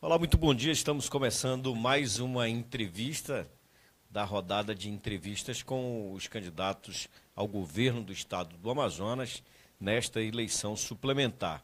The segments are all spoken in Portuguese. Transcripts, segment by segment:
Olá, muito bom dia. Estamos começando mais uma entrevista da rodada de entrevistas com os candidatos ao governo do estado do Amazonas nesta eleição suplementar.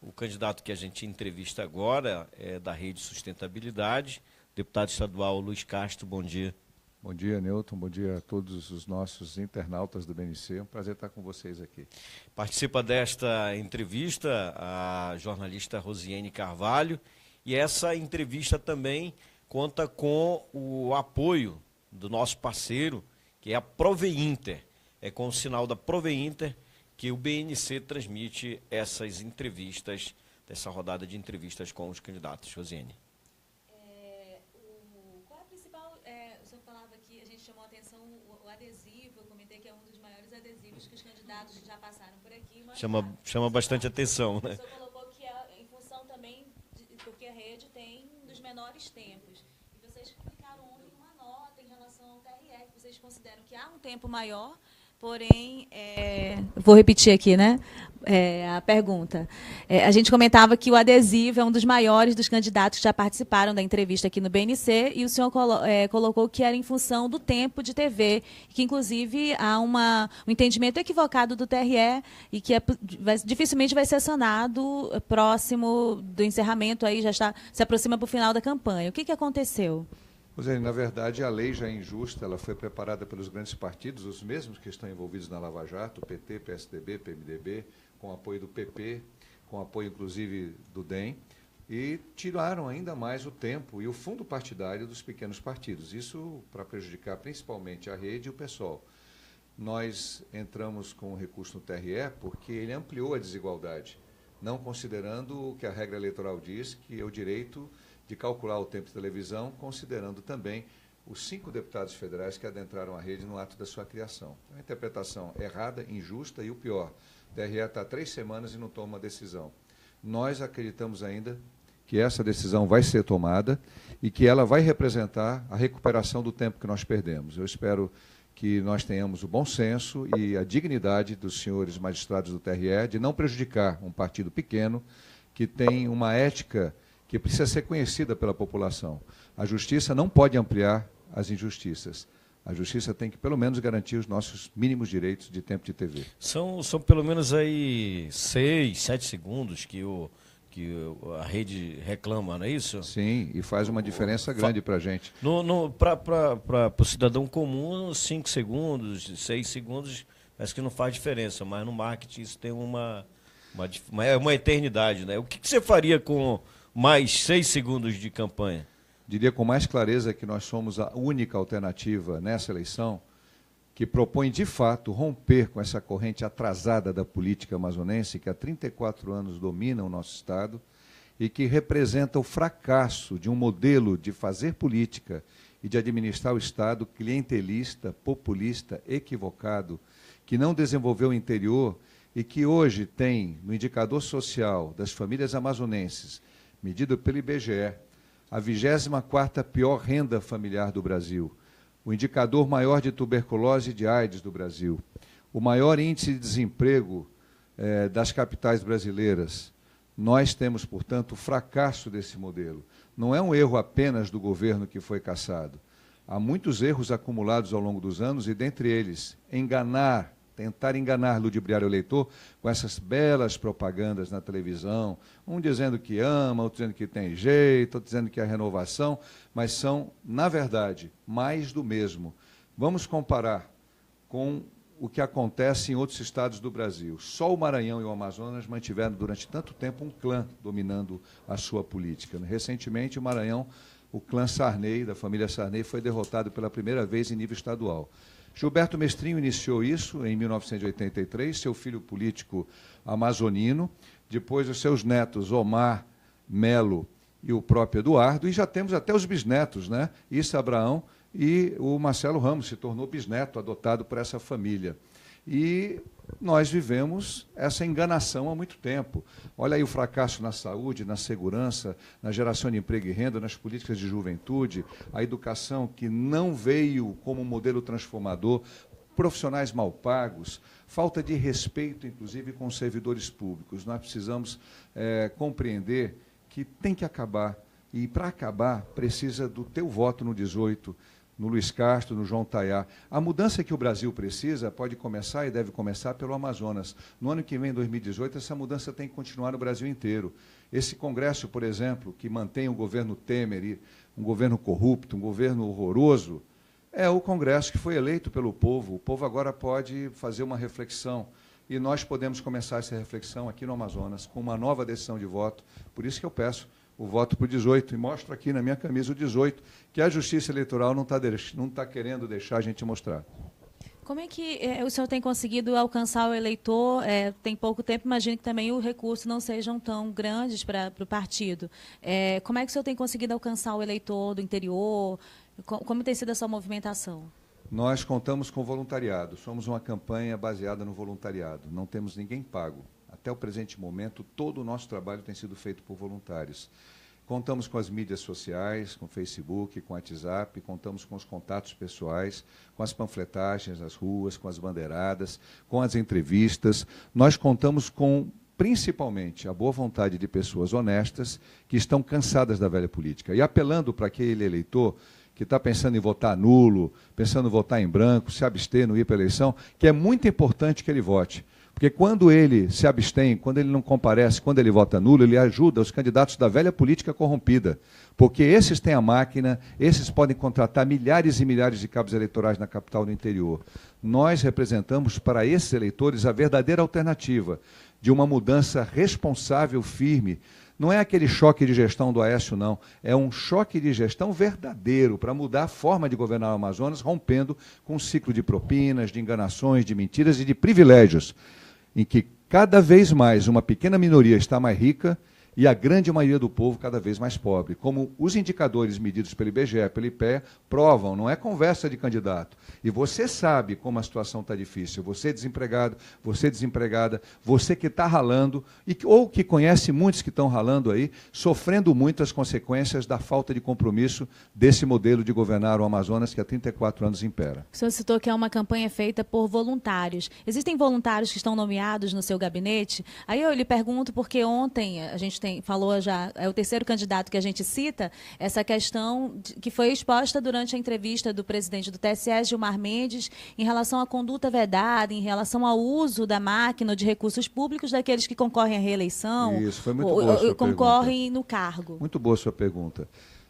O candidato que a gente entrevista agora é da Rede Sustentabilidade, deputado estadual Luiz Castro. Bom dia. Bom dia, Newton. Bom dia a todos os nossos internautas do BNC. É um prazer estar com vocês aqui. Participa desta entrevista a jornalista Rosiane Carvalho. E essa entrevista também conta com o apoio do nosso parceiro, que é a Proveinter. É com o sinal da Proveinter que o BNC transmite essas entrevistas, dessa rodada de entrevistas com os candidatos. Rosiane. Qual é a principal... o senhor falava que a gente chamou a atenção o adesivo, eu comentei que é um dos maiores adesivos que os candidatos já passaram por aqui. Chama bastante atenção, né? O senhor colocou que é em função também, porque a rede tem um dos menores tempos. E vocês publicaram ontem uma nota em relação ao TRE, que vocês consideram que há um tempo maior, porém, vou repetir aqui, né? A pergunta. A gente comentava que o adesivo é um dos maiores dos candidatos que já participaram da entrevista aqui no BNC, e o senhor colocou que era em função do tempo de TV, que inclusive há um entendimento equivocado do TRE e que dificilmente vai ser sanado próximo do encerramento, aí já se aproxima para o final da campanha. O que aconteceu? Rosiane, na verdade, a lei já é injusta, ela foi preparada pelos grandes partidos, os mesmos que estão envolvidos na Lava Jato, PT, PSDB, PMDB, com apoio do PP, com apoio, inclusive, do DEM, e tiraram ainda mais o tempo e o fundo partidário dos pequenos partidos. Isso para prejudicar principalmente a rede e o PSOL. Nós entramos com o recurso no TRE porque ele ampliou a desigualdade, não considerando o que a regra eleitoral diz, que é o direito de calcular o tempo de televisão, considerando também os 5 deputados federais que adentraram a rede no ato da sua criação. É uma interpretação errada, injusta e o pior. O TRE está há 3 semanas e não toma uma decisão. Nós acreditamos ainda que essa decisão vai ser tomada e que ela vai representar a recuperação do tempo que nós perdemos. Eu espero que nós tenhamos o bom senso e a dignidade dos senhores magistrados do TRE de não prejudicar um partido pequeno que tem uma ética que precisa ser conhecida pela população. A justiça não pode ampliar as injustiças. A justiça tem que, pelo menos, garantir os nossos mínimos direitos de tempo de TV. São pelo menos aí 6, 7 segundos que a rede reclama, não é isso? Sim, e faz uma diferença grande para a gente. Para o cidadão comum, 5 segundos, 6 segundos, parece que não faz diferença, mas no marketing isso tem uma eternidade, né? O que você faria com mais 6 segundos de campanha? Diria com mais clareza que nós somos a única alternativa nessa eleição que propõe, de fato, romper com essa corrente atrasada da política amazonense, que há 34 anos domina o nosso Estado e que representa o fracasso de um modelo de fazer política e de administrar o Estado clientelista, populista, equivocado, que não desenvolveu o interior e que hoje tem, no indicador social das famílias amazonenses, medido pelo IBGE, a 24ª pior renda familiar do Brasil, o indicador maior de tuberculose e de AIDS do Brasil, o maior índice de desemprego das capitais brasileiras. Nós temos, portanto, o fracasso desse modelo. Não é um erro apenas do governo que foi cassado. Há muitos erros acumulados ao longo dos anos e, dentre eles, tentar enganar, ludibriar o eleitor com essas belas propagandas na televisão, um dizendo que ama, outro dizendo que tem jeito, outro dizendo que é renovação, mas são, na verdade, mais do mesmo. Vamos comparar com o que acontece em outros estados do Brasil. Só o Maranhão e o Amazonas mantiveram durante tanto tempo um clã dominando a sua política. Recentemente, o Maranhão, o clã Sarney, da família Sarney, foi derrotado pela primeira vez em nível estadual. Gilberto Mestrinho iniciou isso em 1983, seu filho político amazonino, depois os seus netos Omar, Melo e o próprio Eduardo, e já temos até os bisnetos, né? Issa Abraão e o Marcelo Ramos se tornou bisneto adotado por essa família. E nós vivemos essa enganação há muito tempo. Olha aí o fracasso na saúde, na segurança, na geração de emprego e renda, nas políticas de juventude, a educação que não veio como modelo transformador, profissionais mal pagos, falta de respeito, inclusive, com os servidores públicos. Nós precisamos compreender que tem que acabar E, para acabar, precisa do teu voto no 18, no Luiz Castro, no João Tayá. A mudança que o Brasil precisa pode começar e deve começar pelo Amazonas. No ano que vem, em 2018, essa mudança tem que continuar no Brasil inteiro. Esse Congresso, por exemplo, que mantém o governo Temer, um governo corrupto, um governo horroroso, é o Congresso que foi eleito pelo povo. O povo agora pode fazer uma reflexão. E nós podemos começar essa reflexão aqui no Amazonas, com uma nova decisão de voto. Por isso que eu peço o voto para o 18, e mostro aqui na minha camisa o 18, que a Justiça Eleitoral não está querendo deixar a gente mostrar. Como é que o senhor tem conseguido alcançar o eleitor? Tem pouco tempo, imagino que também os recursos não sejam tão grandes para o partido. Como é que o senhor tem conseguido alcançar o eleitor do interior? Como tem sido a sua movimentação? Nós contamos com voluntariado, somos uma campanha baseada no voluntariado, não temos ninguém pago. Até o presente momento, todo o nosso trabalho tem sido feito por voluntários. Contamos com as mídias sociais, com o Facebook, com o WhatsApp, contamos com os contatos pessoais, com as panfletagens nas ruas, com as bandeiradas, com as entrevistas. Nós contamos com, principalmente, a boa vontade de pessoas honestas que estão cansadas da velha política. E apelando para aquele eleitor que está pensando em votar nulo, pensando em votar em branco, se abster, não ir para a eleição, que é muito importante que ele vote. Porque quando ele se abstém, quando ele não comparece, quando ele vota nulo, ele ajuda os candidatos da velha política corrompida. Porque esses têm a máquina, esses podem contratar milhares e milhares de cabos eleitorais na capital do interior. Nós representamos para esses eleitores a verdadeira alternativa de uma mudança responsável, firme. Não é aquele choque de gestão do Aécio, não. É um choque de gestão verdadeiro para mudar a forma de governar o Amazonas, rompendo com um ciclo de propinas, de enganações, de mentiras e de privilégios, em que cada vez mais uma pequena minoria está mais rica e a grande maioria do povo cada vez mais pobre. Como os indicadores medidos pelo IBGE, pelo IPEA, provam, não é conversa de candidato. E você sabe como a situação está difícil. Você desempregado, você desempregada, você que está ralando, ou que conhece muitos que estão ralando aí, sofrendo muito as consequências da falta de compromisso desse modelo de governar o Amazonas que há 34 anos impera. O senhor citou que é uma campanha feita por voluntários. Existem voluntários que estão nomeados no seu gabinete? Aí eu lhe pergunto, porque ontem a gente falou já, é o terceiro candidato que a gente cita, essa questão que foi exposta durante a entrevista do presidente do TSE, Gilmar Mendes, em relação à conduta vedada, em relação ao uso da máquina de recursos públicos daqueles que concorrem à reeleição. Isso, foi muito boa a sua concorrem pergunta. No cargo. Muito boa a sua pergunta.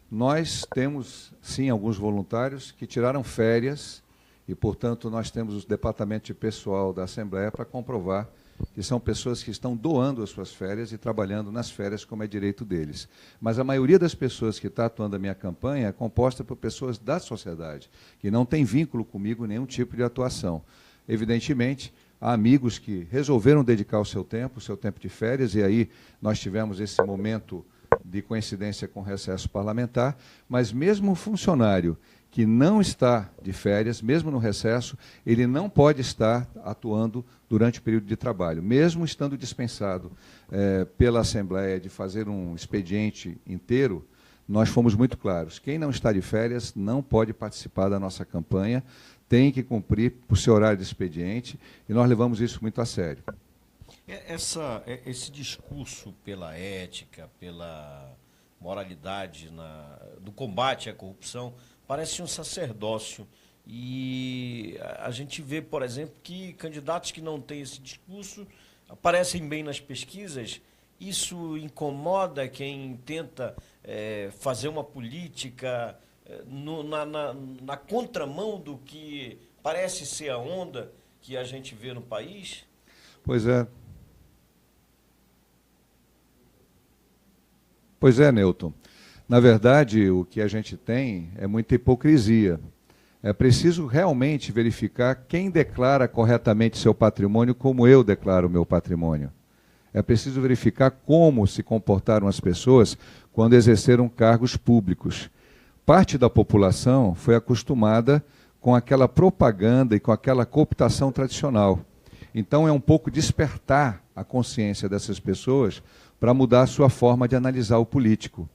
Nós temos, sim, alguns voluntários que tiraram férias e, portanto, nós temos o departamento de pessoal da Assembleia para comprovar que são pessoas que estão doando as suas férias e trabalhando nas férias como é direito deles. Mas a maioria das pessoas que está atuando na minha campanha é composta por pessoas da sociedade, que não tem vínculo comigo nenhum tipo de atuação. Evidentemente, há amigos que resolveram dedicar o seu tempo de férias, e aí nós tivemos esse momento de coincidência com o recesso parlamentar, mas mesmo o funcionário que não está de férias, mesmo no recesso, ele não pode estar atuando durante o período de trabalho, mesmo estando dispensado pela Assembleia de fazer um expediente inteiro. Nós fomos muito claros, quem não está de férias não pode participar da nossa campanha, tem que cumprir o seu horário de expediente, e nós levamos isso muito a sério. Esse discurso pela ética, pela moralidade, do combate à corrupção, parece um sacerdócio. E a gente vê, por exemplo, que candidatos que não têm esse discurso aparecem bem nas pesquisas. Isso incomoda quem tenta fazer uma política na contramão do que parece ser a onda que a gente vê no país? Pois é. Pois é, Newton. Na verdade, o que a gente tem é muita hipocrisia. É preciso realmente verificar quem declara corretamente seu patrimônio como eu declaro o meu patrimônio. É preciso verificar como se comportaram as pessoas quando exerceram cargos públicos. Parte da população foi acostumada com aquela propaganda e com aquela cooptação tradicional. Então, é um pouco despertar a consciência dessas pessoas para mudar a sua forma de analisar o político.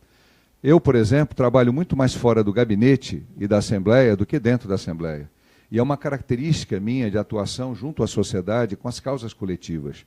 Eu, por exemplo, trabalho muito mais fora do gabinete e da Assembleia do que dentro da Assembleia. E é uma característica minha de atuação junto à sociedade com as causas coletivas.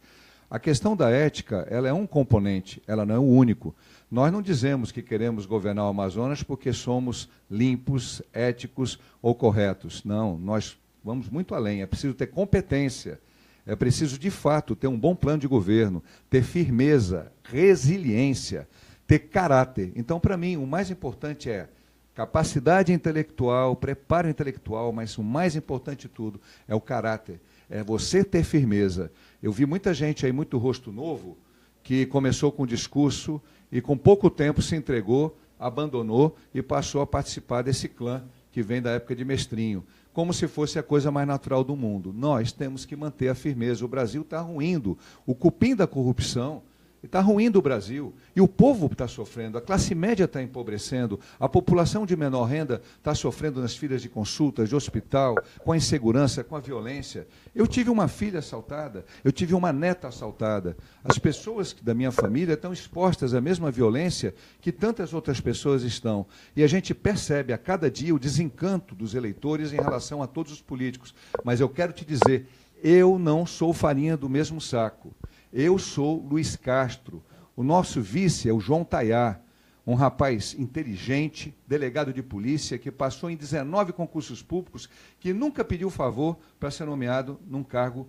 A questão da ética, ela é um componente, ela não é o único. Nós não dizemos que queremos governar o Amazonas porque somos limpos, éticos ou corretos. Não, nós vamos muito além. É preciso ter competência, é preciso, de fato, ter um bom plano de governo, ter firmeza, resiliência, ter caráter. Então, para mim, o mais importante é capacidade intelectual, preparo intelectual, mas o mais importante de tudo é o caráter, é você ter firmeza. Eu vi muita gente aí, muito rosto novo, que começou com discurso e com pouco tempo se entregou, abandonou e passou a participar desse clã que vem da época de Mestrinho, como se fosse a coisa mais natural do mundo. Nós temos que manter a firmeza. O Brasil está ruindo. O cupim da corrupção está ruindo o Brasil. E o povo está sofrendo, a classe média está empobrecendo, a população de menor renda está sofrendo nas filas de consultas, de hospital, com a insegurança, com a violência. Eu tive uma filha assaltada, eu tive uma neta assaltada. As pessoas da minha família estão expostas à mesma violência que tantas outras pessoas estão. E a gente percebe a cada dia o desencanto dos eleitores em relação a todos os políticos. Mas eu quero te dizer, eu não sou farinha do mesmo saco. Eu sou Luiz Castro. O nosso vice é o João Tayá, um rapaz inteligente, delegado de polícia, que passou em 19 concursos públicos, que nunca pediu favor para ser nomeado num cargo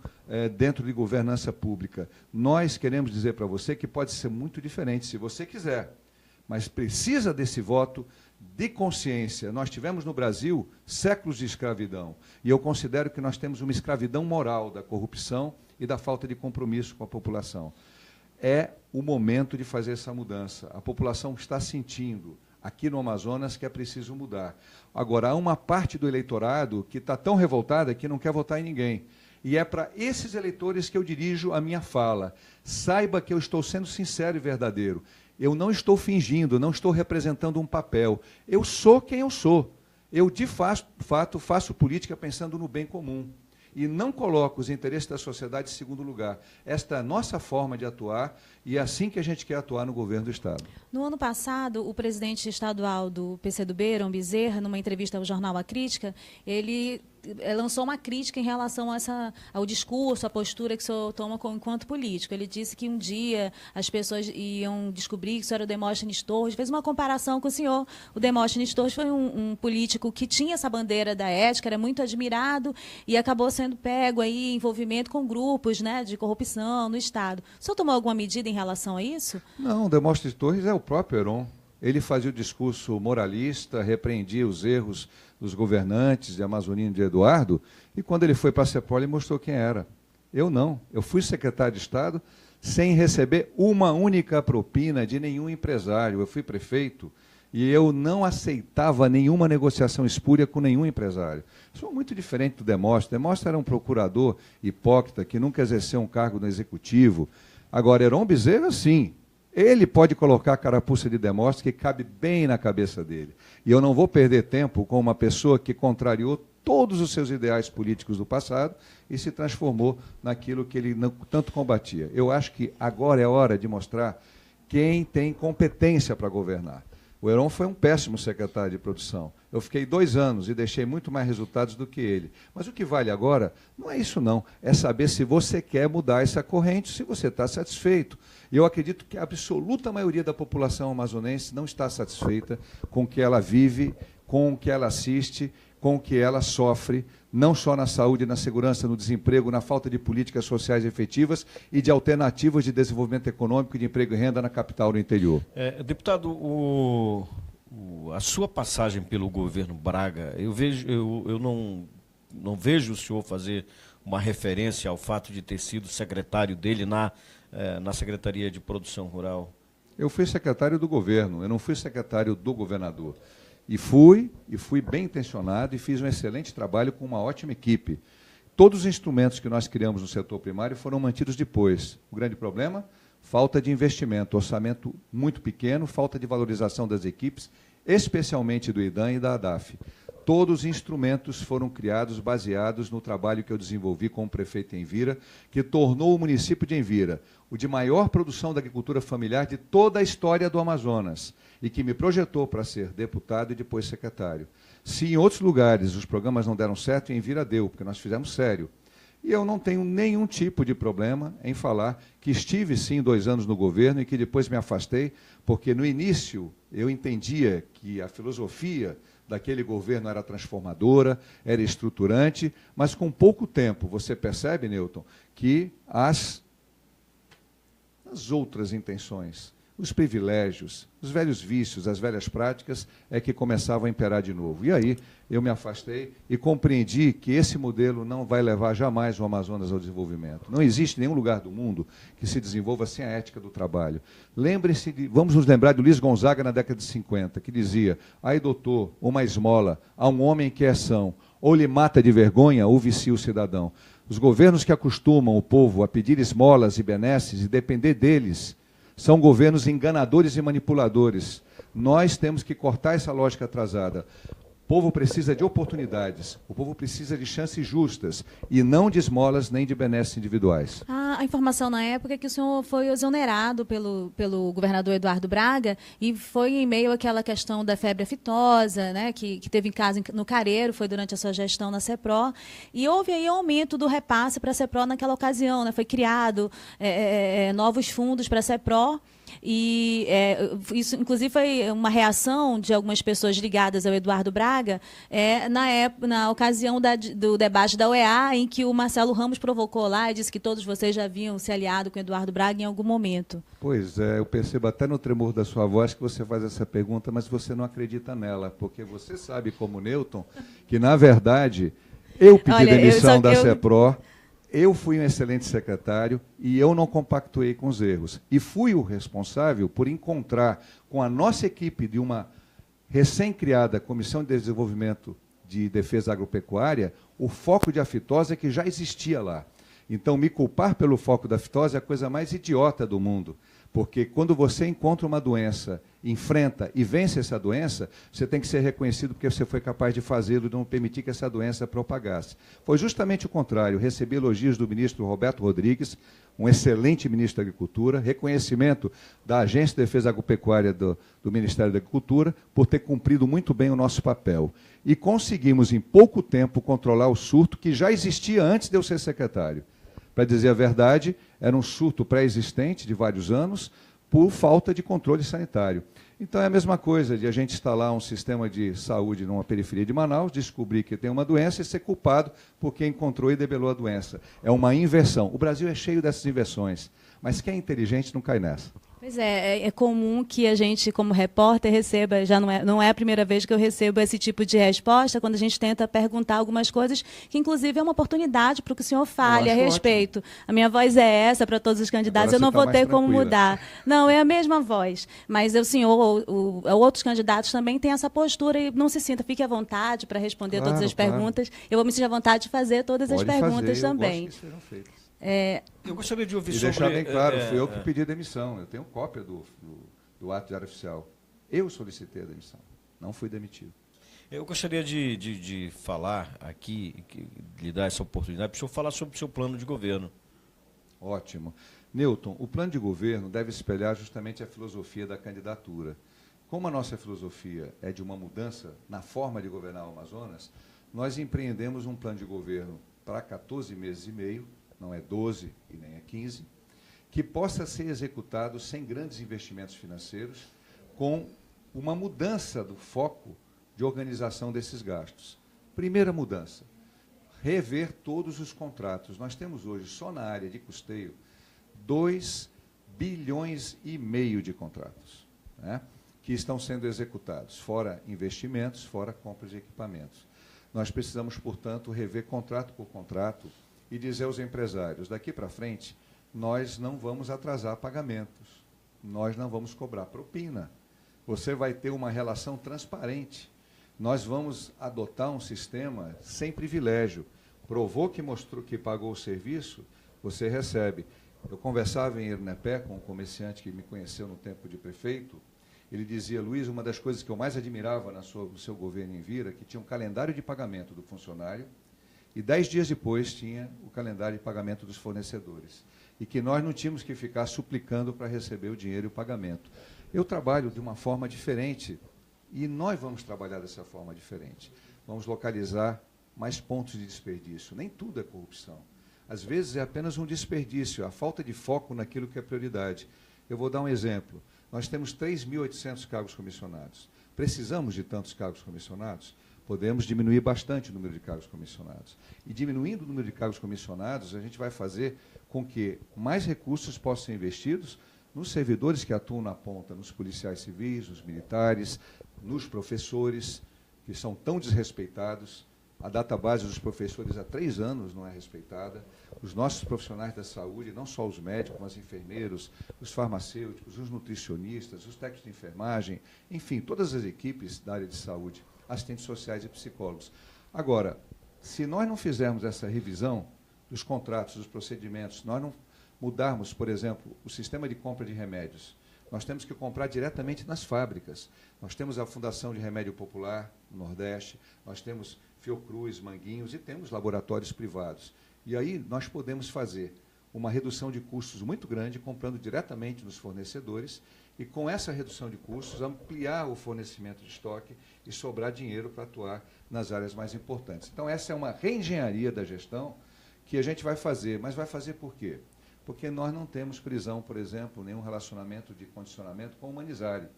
dentro de governança pública. Nós queremos dizer para você que pode ser muito diferente, se você quiser, mas precisa desse voto de consciência. Nós tivemos no Brasil séculos de escravidão, e eu considero que nós temos uma escravidão moral da corrupção e da falta de compromisso com a população. É o momento de fazer essa mudança. A população está sentindo, aqui no Amazonas, que é preciso mudar. Agora, há uma parte do eleitorado que está tão revoltada que não quer votar em ninguém. E é para esses eleitores que eu dirijo a minha fala. Saiba que eu estou sendo sincero e verdadeiro. Eu não estou fingindo, não estou representando um papel. Eu sou quem eu sou. Eu, de fato, faço política pensando no bem comum. E não coloco os interesses da sociedade em segundo lugar. Esta é a nossa forma de atuar e é assim que a gente quer atuar no governo do Estado. No ano passado, o presidente estadual do PCdoB, Heron Bezerra, numa entrevista ao jornal A Crítica, ele lançou uma crítica em relação ao discurso, à postura que o senhor toma enquanto político. Ele disse que um dia as pessoas iam descobrir que o senhor era o Demóstenes Torres, fez uma comparação com o senhor. O Demóstenes Torres foi um político que tinha essa bandeira da ética, era muito admirado e acabou sendo pego aí em envolvimento com grupos, né, de corrupção no Estado. O senhor tomou alguma medida em relação a isso? Não, o Demóstenes Torres é o próprio Heron. Ele fazia o discurso moralista, repreendia os erros dos governantes de Amazonina e de Eduardo, e quando ele foi para a CEPOL, ele mostrou quem era. Eu não. Eu fui secretário de Estado sem receber uma única propina de nenhum empresário. Eu fui prefeito e eu não aceitava nenhuma negociação espúria com nenhum empresário. Sou muito diferente do Demóstenes. Demóstenes era um procurador hipócrita que nunca exerceu um cargo no executivo. Agora, Heron Bezerra, sim. Ele pode colocar a carapuça de Demóstenes que cabe bem na cabeça dele. E eu não vou perder tempo com uma pessoa que contrariou todos os seus ideais políticos do passado e se transformou naquilo que ele tanto combatia. Eu acho que agora é hora de mostrar quem tem competência para governar. O Heron foi um péssimo secretário de produção. Eu fiquei 2 anos e deixei muito mais resultados do que ele. Mas o que vale agora não é isso, não. É saber se você quer mudar essa corrente, se você está satisfeito. E eu acredito que a absoluta maioria da população amazonense não está satisfeita com o que ela vive, com o que ela assiste, com o que ela sofre, não só na saúde, na segurança, no desemprego, na falta de políticas sociais efetivas e de alternativas de desenvolvimento econômico e de emprego e renda na capital do interior. Deputado, a sua passagem pelo governo Braga, eu não vejo o senhor fazer uma referência ao fato de ter sido secretário dele na Secretaria de Produção Rural. Eu fui secretário do governo, eu não fui secretário do governador. E fui bem intencionado e fiz um excelente trabalho com uma ótima equipe. Todos os instrumentos que nós criamos no setor primário foram mantidos depois. O grande problema? Falta de investimento, orçamento muito pequeno, falta de valorização das equipes, especialmente do IDAM e da ADAF. Todos os instrumentos foram criados baseados no trabalho que eu desenvolvi com o prefeito Envira, que tornou o município de Envira o de maior produção da agricultura familiar de toda a história do Amazonas e que me projetou para ser deputado e depois secretário. Se em outros lugares os programas não deram certo, em Envira deu, porque nós fizemos sério. E eu não tenho nenhum tipo de problema em falar que estive, sim, 2 anos no governo e que depois me afastei, porque no início eu entendia que a filosofia daquele governo era transformadora, era estruturante, mas com pouco tempo você percebe, Newton, que as outras intenções, os privilégios, os velhos vícios, as velhas práticas é que começavam a imperar de novo. E aí eu me afastei e compreendi que esse modelo não vai levar jamais o Amazonas ao desenvolvimento. Não existe nenhum lugar do mundo que se desenvolva sem a ética do trabalho. Lembre-se, vamos nos lembrar de Luiz Gonzaga na década de 50, que dizia: ai, doutor, uma esmola a um homem que é são, ou lhe mata de vergonha, ou vicia o cidadão. Os governos que acostumam o povo a pedir esmolas e benesses e depender deles são governos enganadores e manipuladores. Nós temos que cortar essa lógica atrasada. O povo precisa de oportunidades, o povo precisa de chances justas, e não de esmolas nem de benesses individuais. A informação na época é que o senhor foi exonerado pelo governador Eduardo Braga, e foi em meio àquela questão da febre aftosa, né, que teve em casa no Careiro, foi durante a sua gestão na CEPRO, e houve aí aumento do repasse para a CEPRO naquela ocasião, né, foi criado novos fundos para a CEPRO. E isso, inclusive, foi uma reação de algumas pessoas ligadas ao Eduardo Braga na ocasião do debate da UEA, em que o Marcelo Ramos provocou lá e disse que todos vocês já haviam se aliado com o Eduardo Braga em algum momento. Pois é, eu percebo até no tremor da sua voz que você faz essa pergunta, mas você não acredita nela, porque você sabe, como Newton, que, na verdade, eu pedi demissão da CEPRO. Eu fui um excelente secretário e eu não compactuei com os erros. E fui o responsável por encontrar com a nossa equipe de uma recém-criada Comissão de Desenvolvimento de Defesa Agropecuária o foco de aftosa que já existia lá. Então, me culpar pelo foco da aftosa é a coisa mais idiota do mundo. Porque quando você encontra uma doença, enfrenta e vence essa doença, você tem que ser reconhecido porque você foi capaz de fazê-lo e não permitir que essa doença propagasse. Foi justamente o contrário. Recebi elogios do ministro Roberto Rodrigues, um excelente ministro da Agricultura, reconhecimento da Agência de Defesa Agropecuária do Ministério da Agricultura por ter cumprido muito bem o nosso papel. E conseguimos, em pouco tempo, controlar o surto que já existia antes de eu ser secretário. Para dizer a verdade, era um surto pré-existente de vários anos por falta de controle sanitário. Então é a mesma coisa de a gente instalar um sistema de saúde numa periferia de Manaus, descobrir que tem uma doença e ser culpado por quem encontrou e debelou a doença. É uma inversão. O Brasil é cheio dessas inversões, mas quem é inteligente não cai nessa. Pois é comum que a gente, como repórter, receba, já não é a primeira vez que eu recebo esse tipo de resposta, quando a gente tenta perguntar algumas coisas, que inclusive é uma oportunidade para que o senhor fale a respeito. Ótimo. A minha voz é essa para todos os candidatos, agora eu não vou ter como mudar. Não, é a mesma voz. Mas o senhor, outros candidatos também têm essa postura e não se sinta, fique à vontade para responder todas as perguntas. Eu vou me sentir à vontade de fazer todas as perguntas também. Eu gosto que sejam feitas. Eu gostaria de ouvir sobre... deixar bem claro, fui eu que pedi a demissão. Eu tenho cópia do ato de área oficial. Eu solicitei a demissão, não fui demitido. Eu gostaria de falar aqui, lhe dar essa oportunidade, para o senhor falar sobre o seu plano de governo. Ótimo. Newton, o plano de governo deve espelhar justamente a filosofia da candidatura. Como a nossa filosofia é de uma mudança na forma de governar o Amazonas, nós empreendemos um plano de governo para 14 meses e meio, não é 12 e nem é 15, que possa ser executado sem grandes investimentos financeiros, com uma mudança do foco de organização desses gastos. Primeira mudança, rever todos os contratos. Nós temos hoje, só na área de custeio, 2,5 bilhões de contratos, né, que estão sendo executados, fora investimentos, fora compras de equipamentos. Nós precisamos, portanto, rever contrato por contrato, e dizer aos empresários, daqui para frente, nós não vamos atrasar pagamentos, nós não vamos cobrar propina, você vai ter uma relação transparente, nós vamos adotar um sistema sem privilégio, provou que mostrou que pagou o serviço, você recebe. Eu conversava em Ernepé com um comerciante que me conheceu no tempo de prefeito, ele dizia, Luiz, uma das coisas que eu mais admirava no seu governo em Vira, que tinha um calendário de pagamento do funcionário, e 10 dias depois tinha o calendário de pagamento dos fornecedores. E que nós não tínhamos que ficar suplicando para receber o dinheiro e o pagamento. Eu trabalho de uma forma diferente e nós vamos trabalhar dessa forma diferente. Vamos localizar mais pontos de desperdício. Nem tudo é corrupção. Às vezes é apenas um desperdício, a falta de foco naquilo que é prioridade. Eu vou dar um exemplo. Nós temos 3.800 cargos comissionados. Precisamos de tantos cargos comissionados? Podemos diminuir bastante o número de cargos comissionados. E diminuindo o número de cargos comissionados, a gente vai fazer com que mais recursos possam ser investidos nos servidores que atuam na ponta, nos policiais civis, nos militares, nos professores, que são tão desrespeitados. A database dos professores há 3 anos não é respeitada. Os nossos profissionais da saúde, não só os médicos, mas os enfermeiros, os farmacêuticos, os nutricionistas, os técnicos de enfermagem, enfim, todas as equipes da área de saúde, assistentes sociais e psicólogos. Agora, se nós não fizermos essa revisão dos contratos, dos procedimentos, nós não mudarmos, por exemplo, o sistema de compra de remédios, nós temos que comprar diretamente nas fábricas. Nós temos a Fundação de Remédio Popular no Nordeste, nós temos Fiocruz, Manguinhos e temos laboratórios privados. E aí nós podemos fazer uma redução de custos muito grande, comprando diretamente nos fornecedores, e com essa redução de custos, ampliar o fornecimento de estoque e sobrar dinheiro para atuar nas áreas mais importantes. Então, essa é uma reengenharia da gestão que a gente vai fazer. Mas vai fazer por quê? Porque nós não temos prisão, por exemplo, nenhum relacionamento de condicionamento com o Manizari.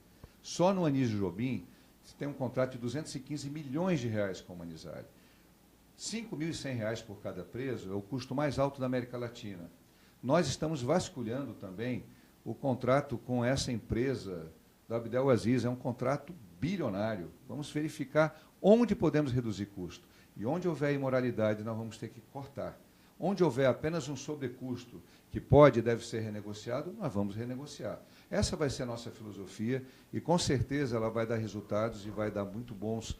Só no Anísio Jobim, se tem um contrato de 215 milhões de reais com o Manizari. R$ 5.100 por cada preso é o custo mais alto da América Latina. Nós estamos vasculhando também o contrato com essa empresa da Abdel Aziz, é um contrato bilionário. Vamos verificar onde podemos reduzir custo. E onde houver imoralidade, nós vamos ter que cortar. Onde houver apenas um sobrecusto que pode e deve ser renegociado, nós vamos renegociar. Essa vai ser a nossa filosofia e, com certeza, ela vai dar resultados e vai dar muito bons...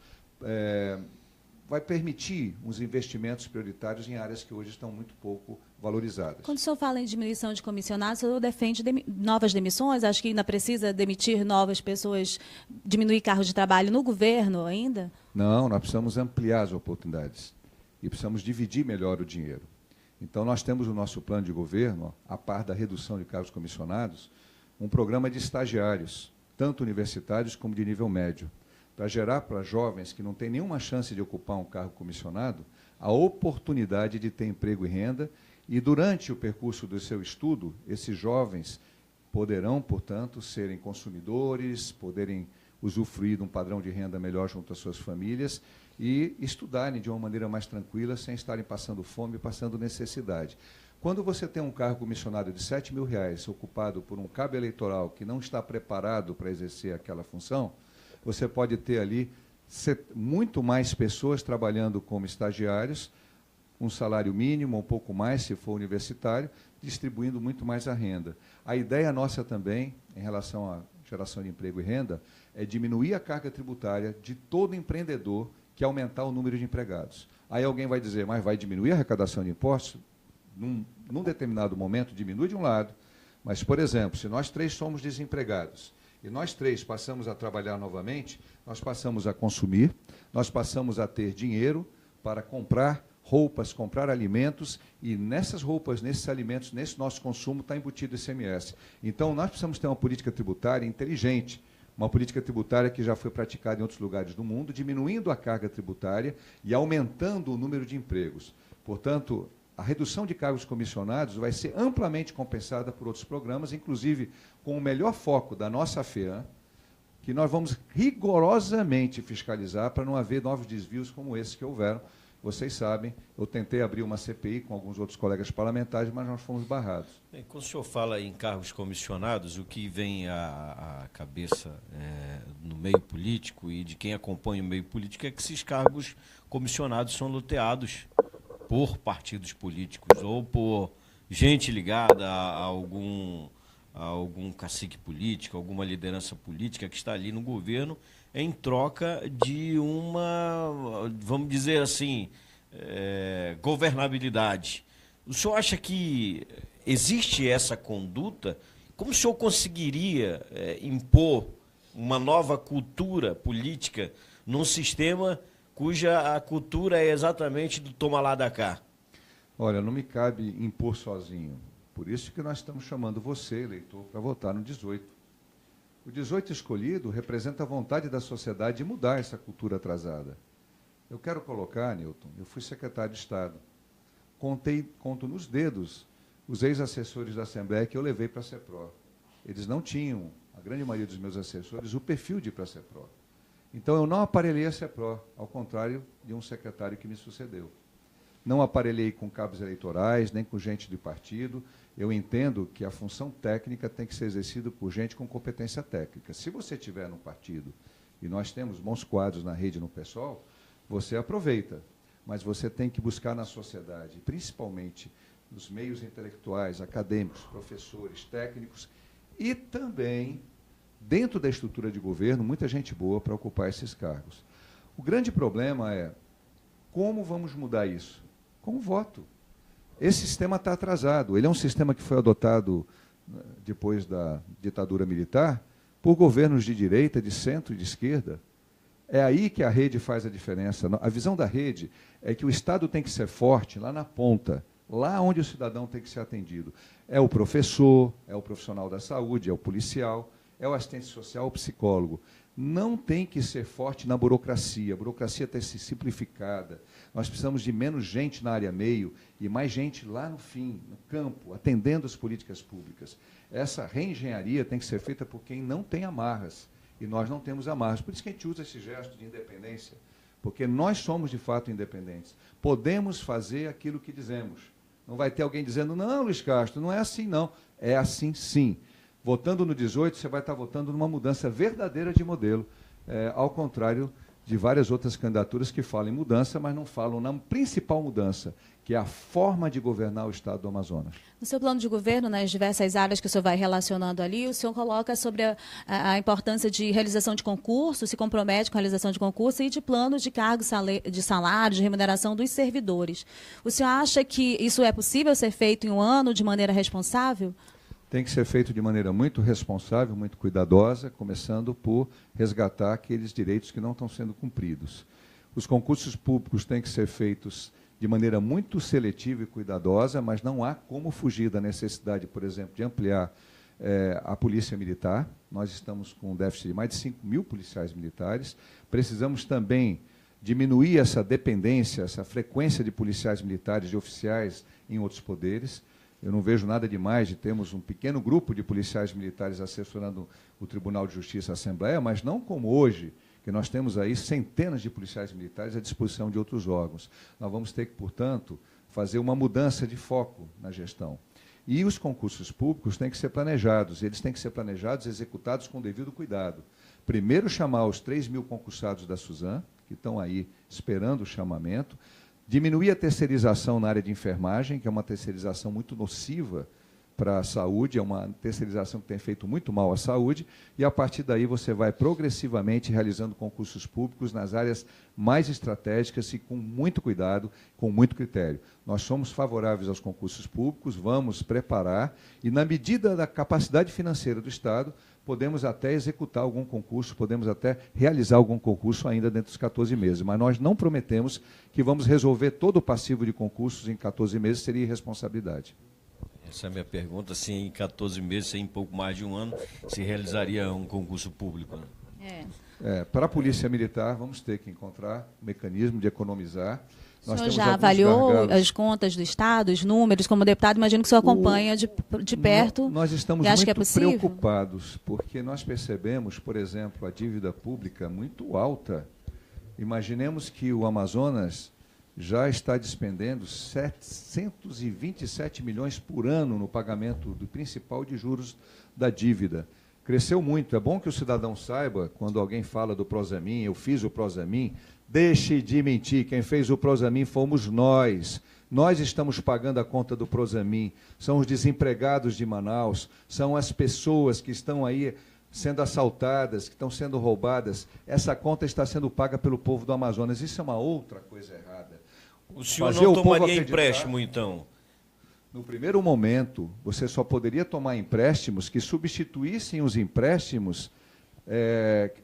vai permitir os investimentos prioritários em áreas que hoje estão muito pouco valorizadas. Quando o senhor fala em diminuição de comissionados, o senhor defende novas demissões? Acho que ainda precisa demitir novas pessoas, diminuir cargos de trabalho no governo ainda? Não, nós precisamos ampliar as oportunidades e precisamos dividir melhor o dinheiro. Então, nós temos o nosso plano de governo, a par da redução de cargos comissionados, um programa de estagiários, tanto universitários como de nível médio, para gerar para jovens que não têm nenhuma chance de ocupar um cargo comissionado a oportunidade de ter emprego e renda, e durante o percurso do seu estudo, esses jovens poderão, portanto, serem consumidores, poderem usufruir de um padrão de renda melhor junto às suas famílias e estudarem de uma maneira mais tranquila, sem estarem passando fome, passando necessidade. Quando você tem um cargo comissionado de R$ 7.000 ocupado por um cabo eleitoral que não está preparado para exercer aquela função, você pode ter ali muito mais pessoas trabalhando como estagiários, um salário mínimo, um pouco mais, se for universitário, distribuindo muito mais a renda. A ideia nossa também, em relação à geração de emprego e renda, é diminuir a carga tributária de todo empreendedor que aumentar o número de empregados. Aí alguém vai dizer, mas vai diminuir a arrecadação de impostos? Num determinado momento, diminui de um lado, mas, por exemplo, se nós 3 somos desempregados, e nós 3 passamos a trabalhar novamente, nós passamos a consumir, nós passamos a ter dinheiro para comprar roupas, comprar alimentos, e nessas roupas, nesses alimentos, nesse nosso consumo, está embutido o ICMS. Então, nós precisamos ter uma política tributária inteligente, uma política tributária que já foi praticada em outros lugares do mundo, diminuindo a carga tributária e aumentando o número de empregos. Portanto, a redução de cargos comissionados vai ser amplamente compensada por outros programas, inclusive com o melhor foco da nossa FEAM, que nós vamos rigorosamente fiscalizar para não haver novos desvios como esses que houveram. Vocês sabem, eu tentei abrir uma CPI com alguns outros colegas parlamentares, mas nós fomos barrados. Bem, quando o senhor fala em cargos comissionados, o que vem à cabeça no meio político e de quem acompanha o meio político é que esses cargos comissionados são loteados por partidos políticos ou por gente ligada a algum cacique político, alguma liderança política que está ali no governo em troca de uma, vamos dizer assim, governabilidade. O senhor acha que existe essa conduta? Como o senhor conseguiria impor uma nova cultura política num sistema cuja a cultura é exatamente do toma lá da cá? Olha, não me cabe impor sozinho. Por isso que nós estamos chamando você, eleitor, para votar no 18. O 18 escolhido representa a vontade da sociedade de mudar essa cultura atrasada. Eu quero colocar, Newton, eu fui secretário de Estado. conto nos dedos os ex-assessores da Assembleia que eu levei para a CEPRO. Eles não tinham, a grande maioria dos meus assessores, o perfil de ir para a CEPRO. Então, eu não aparelhei a CEPRO, ao contrário de um secretário que me sucedeu. Não aparelhei com cabos eleitorais, nem com gente do partido. Eu entendo que a função técnica tem que ser exercida por gente com competência técnica. Se você tiver no partido, e nós temos bons quadros na rede no PSOL, você aproveita. Mas você tem que buscar na sociedade, principalmente nos meios intelectuais, acadêmicos, professores, técnicos, e também, dentro da estrutura de governo, muita gente boa para ocupar esses cargos. O grande problema é como vamos mudar isso? Com o voto. Esse sistema está atrasado. Ele é um sistema que foi adotado depois da ditadura militar por governos de direita, de centro e de esquerda. É aí que a rede faz a diferença. A visão da rede é que o Estado tem que ser forte lá na ponta, lá onde o cidadão tem que ser atendido. É o professor, é o profissional da saúde, é o policial, é o assistente social, o psicólogo. Não tem que ser forte na burocracia. A burocracia tem que ser simplificada. Nós precisamos de menos gente na área meio e mais gente lá no fim, no campo, atendendo as políticas públicas. Essa reengenharia tem que ser feita por quem não tem amarras. E nós não temos amarras. Por isso que a gente usa esse gesto de independência. Porque nós somos, de fato, independentes. Podemos fazer aquilo que dizemos. Não vai ter alguém dizendo, não, Luiz Castro, não é assim, não. É assim, sim. Votando no 18, você vai estar votando numa mudança verdadeira de modelo, ao contrário de várias outras candidaturas que falam em mudança, mas não falam na principal mudança, que é a forma de governar o Estado do Amazonas. No seu plano de governo, nas diversas áreas que o senhor vai relacionando ali, o senhor coloca sobre a importância de realização de concurso, se compromete com a realização de concurso e de plano de cargos, de salário, de remuneração dos servidores. O senhor acha que isso é possível ser feito em um ano de maneira responsável? Tem que ser feito de maneira muito responsável, muito cuidadosa, começando por resgatar aqueles direitos que não estão sendo cumpridos. Os concursos públicos têm que ser feitos de maneira muito seletiva e cuidadosa, mas não há como fugir da necessidade, por exemplo, de ampliar a Polícia Militar. Nós estamos com um déficit de mais de 5 mil policiais militares. Precisamos também diminuir essa dependência, essa frequência de policiais militares, de oficiais em outros poderes. Eu não vejo nada demais de termos um pequeno grupo de policiais militares assessorando o Tribunal de Justiça e a Assembleia, mas não como hoje, que nós temos aí centenas de policiais militares à disposição de outros órgãos. Nós vamos ter que, portanto, fazer uma mudança de foco na gestão. E os concursos públicos têm que ser planejados, eles têm que ser planejados e executados com devido cuidado. Primeiro, chamar os 3 mil concursados da Suzan, que estão aí esperando o chamamento, diminuir a terceirização na área de enfermagem, que é uma terceirização muito nociva para a saúde, é uma terceirização que tem feito muito mal à saúde, e a partir daí você vai progressivamente realizando concursos públicos nas áreas mais estratégicas e com muito cuidado, com muito critério. Nós somos favoráveis aos concursos públicos, vamos preparar, e na medida da capacidade financeira do Estado, podemos até executar algum concurso, podemos até realizar algum concurso ainda dentro dos 14 meses, mas nós não prometemos que vamos resolver todo o passivo de concursos em 14 meses, seria irresponsabilidade. Essa é a minha pergunta, se em 14 meses, se em pouco mais de um ano, se realizaria um concurso público. Para a Polícia Militar, vamos ter que encontrar um mecanismo de economizar. O senhor já avaliou as contas do Estado, os números, como deputado? Imagino que o senhor acompanha de perto. Nós estamos muito preocupados, porque nós percebemos, por exemplo, a dívida pública muito alta. Imaginemos que o Amazonas já está despendendo 727 milhões por ano no pagamento do principal de juros da dívida. Cresceu muito. É bom que o cidadão saiba, quando alguém fala do Prosamin, eu fiz o Prosamin, deixe de mentir, quem fez o Prosamin fomos nós. Nós estamos pagando a conta do Prosamin, são os desempregados de Manaus, são as pessoas que estão aí sendo assaltadas, que estão sendo roubadas. Essa conta está sendo paga pelo povo do Amazonas. Isso é uma outra coisa errada. O senhor não tomaria empréstimo, então? No primeiro momento, você só poderia tomar empréstimos que substituíssem os empréstimos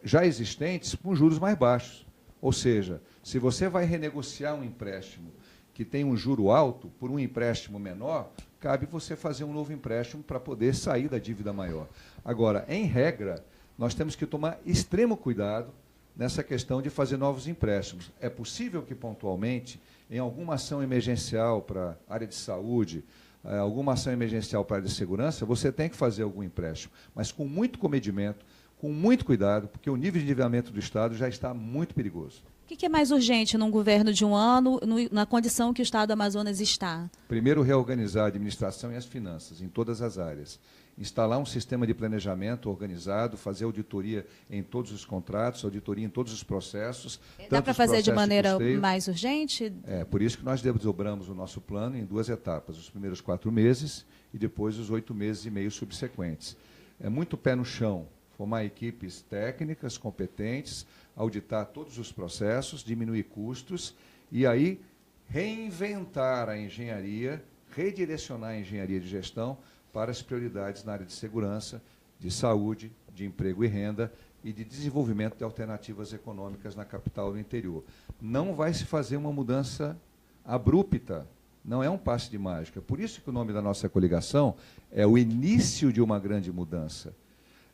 já existentes com juros mais baixos. Ou seja, se você vai renegociar um empréstimo que tem um juro alto por um empréstimo menor, cabe você fazer um novo empréstimo para poder sair da dívida maior. Agora, em regra, nós temos que tomar extremo cuidado nessa questão de fazer novos empréstimos. É possível que, pontualmente, em alguma ação emergencial para a área de saúde, alguma ação emergencial para a área de segurança, você tem que fazer algum empréstimo, mas com muito comedimento, com muito cuidado, porque o nível de endividamento do Estado já está muito perigoso. O que é mais urgente num governo de um ano, na condição que o Estado do Amazonas está? Primeiro, reorganizar a administração e as finanças, em todas as áreas. Instalar um sistema de planejamento organizado, fazer auditoria em todos os contratos, auditoria em todos os processos. Dá para fazer de maneira mais urgente? Por isso que nós desdobramos o nosso plano em 2 etapas, os primeiros 4 meses e depois os 8 meses e meio subsequentes. É muito pé no chão, formar equipes técnicas, competentes, auditar todos os processos, diminuir custos e aí reinventar a engenharia, redirecionar a engenharia de gestão para as prioridades na área de segurança, de saúde, de emprego e renda e de desenvolvimento de alternativas econômicas na capital e no interior. Não vai se fazer uma mudança abrupta, não é um passe de mágica. Por isso que o nome da nossa coligação é o início de uma grande mudança.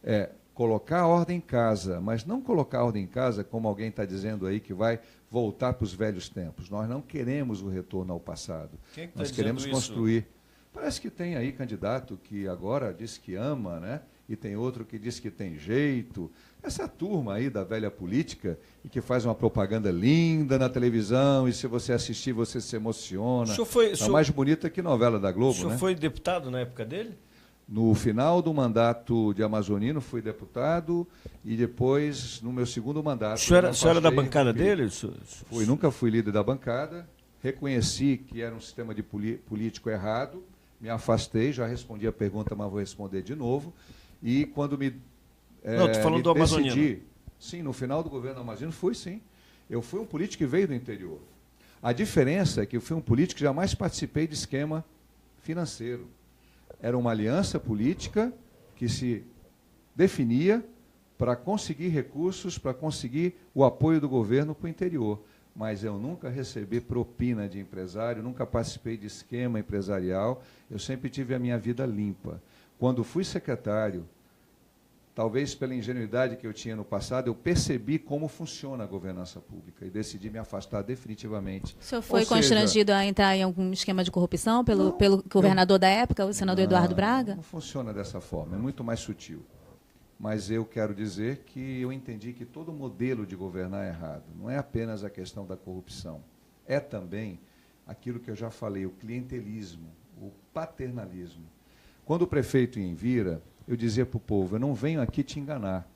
É colocar a ordem em casa, mas não colocar a ordem em casa como alguém está dizendo aí que vai voltar para os velhos tempos. Nós não queremos o retorno ao passado. Quem Nós queremos construir. Parece que tem aí candidato que agora diz que ama, né? E tem outro que diz que tem jeito. Essa turma aí da velha política e que faz uma propaganda linda na televisão e se você assistir você se emociona. É mais bonita que novela da Globo, né? O senhor foi deputado na época dele? No final do mandato de amazonino, fui deputado e depois, no meu segundo mandato... O senhor era da bancada dele? Nunca fui líder da bancada, reconheci que era um sistema de político errado, me afastei, já respondi a pergunta, mas vou responder de novo. E quando não, estou falando do amazonino. Sim, no final do governo amazonino, fui sim. Eu fui um político que veio do interior. A diferença é que eu fui um político que jamais participei de esquema financeiro. Era uma aliança política que se definia para conseguir recursos, para conseguir o apoio do governo para o interior. Mas eu nunca recebi propina de empresário, nunca participei de esquema empresarial, eu sempre tive a minha vida limpa. Quando fui secretário, talvez pela ingenuidade que eu tinha no passado, eu percebi como funciona a governança pública e decidi me afastar definitivamente. O senhor foi constrangido a entrar em algum esquema de corrupção pelo governador da época, o senador Eduardo Braga? Não funciona dessa forma, é muito mais sutil. Mas eu quero dizer que eu entendi que todo modelo de governar é errado. Não é apenas a questão da corrupção. É também aquilo que eu já falei, o clientelismo, o paternalismo. Quando o prefeito ia em Vira, eu dizia para o povo, eu não venho aqui te enganar.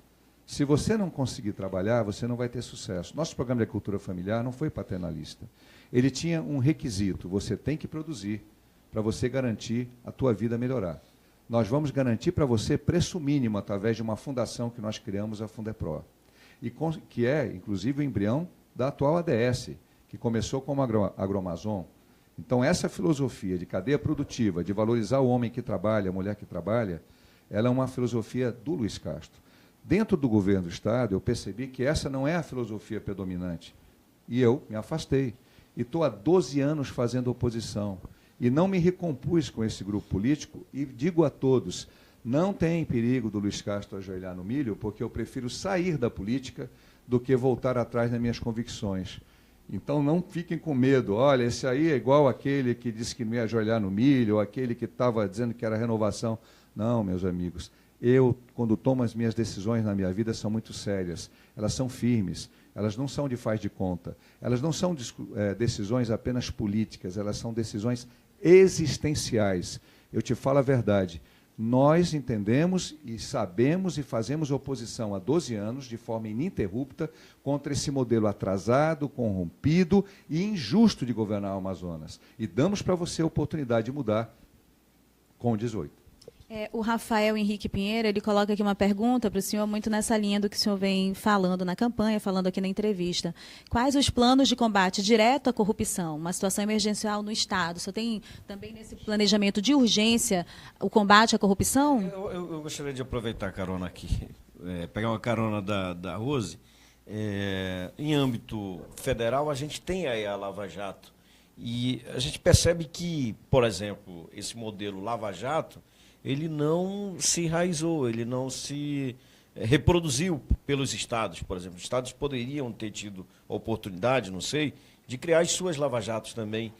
Se você não conseguir trabalhar, você não vai ter sucesso. Nosso programa de agricultura familiar não foi paternalista. Ele tinha um requisito, você tem que produzir para você garantir a tua vida melhorar. Nós vamos garantir para você preço mínimo através de uma fundação que nós criamos, a Fundepro, que é, inclusive, o embrião da atual ADS, que começou como Agroamazon. Então, essa filosofia de cadeia produtiva, de valorizar o homem que trabalha, a mulher que trabalha, ela é uma filosofia do Luiz Castro. Dentro do governo do Estado, eu percebi que essa não é a filosofia predominante. E eu me afastei. E estou há 12 anos fazendo oposição. E não me recompus com esse grupo político e digo a todos, não tem perigo do Luiz Castro ajoelhar no milho, porque eu prefiro sair da política do que voltar atrás nas minhas convicções. Então não fiquem com medo, olha, esse aí é igual aquele que disse que não ia ajoelhar no milho, ou aquele que estava dizendo que era renovação. Não, meus amigos, eu, quando tomo as minhas decisões na minha vida, são muito sérias, elas são firmes, elas não são de faz de conta, elas não são decisões apenas políticas, elas são decisões existenciais. Eu te falo a verdade, nós entendemos e sabemos e fazemos oposição há 12 anos, de forma ininterrupta, contra esse modelo atrasado, corrompido e injusto de governar o Amazonas. E damos para você a oportunidade de mudar com 18. O Rafael Henrique Pinheiro, ele coloca aqui uma pergunta para o senhor, muito nessa linha do que o senhor vem falando na campanha, falando aqui na entrevista. Quais os planos de combate direto à corrupção? Uma situação emergencial no Estado. O senhor tem também nesse planejamento de urgência o combate à corrupção? Eu gostaria de aproveitar a carona aqui, pegar uma carona da Rose. Em âmbito federal, a gente tem aí a Lava Jato. E a gente percebe que, por exemplo, esse modelo Lava Jato, ele não se enraizou, ele não se reproduziu pelos estados, por exemplo. Os estados poderiam ter tido a oportunidade, não sei, de criar as suas lava-jatos também.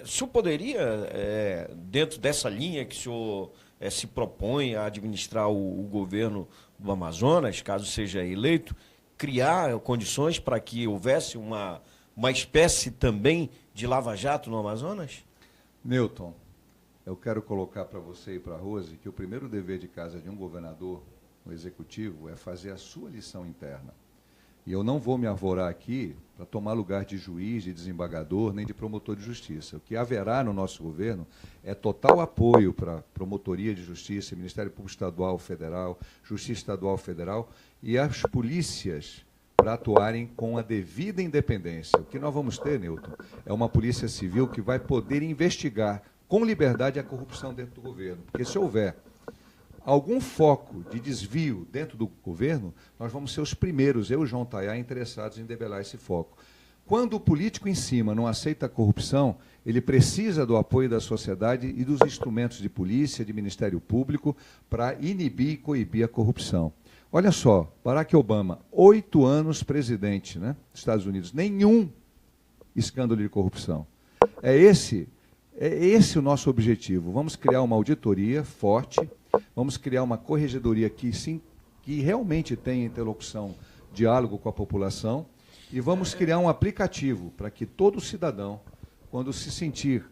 O senhor poderia, dentro dessa linha que o senhor se propõe a administrar o governo do Amazonas, caso seja eleito, criar condições para que houvesse uma espécie também de lava-jato no Amazonas? Newton, eu quero colocar para você e para a Rose que o primeiro dever de casa de um governador, no executivo, é fazer a sua lição interna. E eu não vou me arvorar aqui para tomar lugar de juiz, de desembargador, nem de promotor de justiça. O que haverá no nosso governo é total apoio para a Promotoria de Justiça, Ministério Público Estadual Federal, Justiça Estadual Federal e as polícias para atuarem com a devida independência. O que nós vamos ter, Newton, é uma polícia civil que vai poder investigar com liberdade a corrupção dentro do governo. Porque se houver algum foco de desvio dentro do governo, nós vamos ser os primeiros, eu e o João Tayá, interessados em debelar esse foco. Quando o político em cima não aceita a corrupção, ele precisa do apoio da sociedade e dos instrumentos de polícia, de Ministério Público, para inibir e coibir a corrupção. Olha só, Barack Obama, 8 anos presidente, né, dos Estados Unidos, nenhum escândalo de corrupção. É esse o nosso objetivo. Vamos criar uma auditoria forte, vamos criar uma corregedoria que realmente tenha interlocução, diálogo com a população, e vamos criar um aplicativo para que todo cidadão, quando se sentir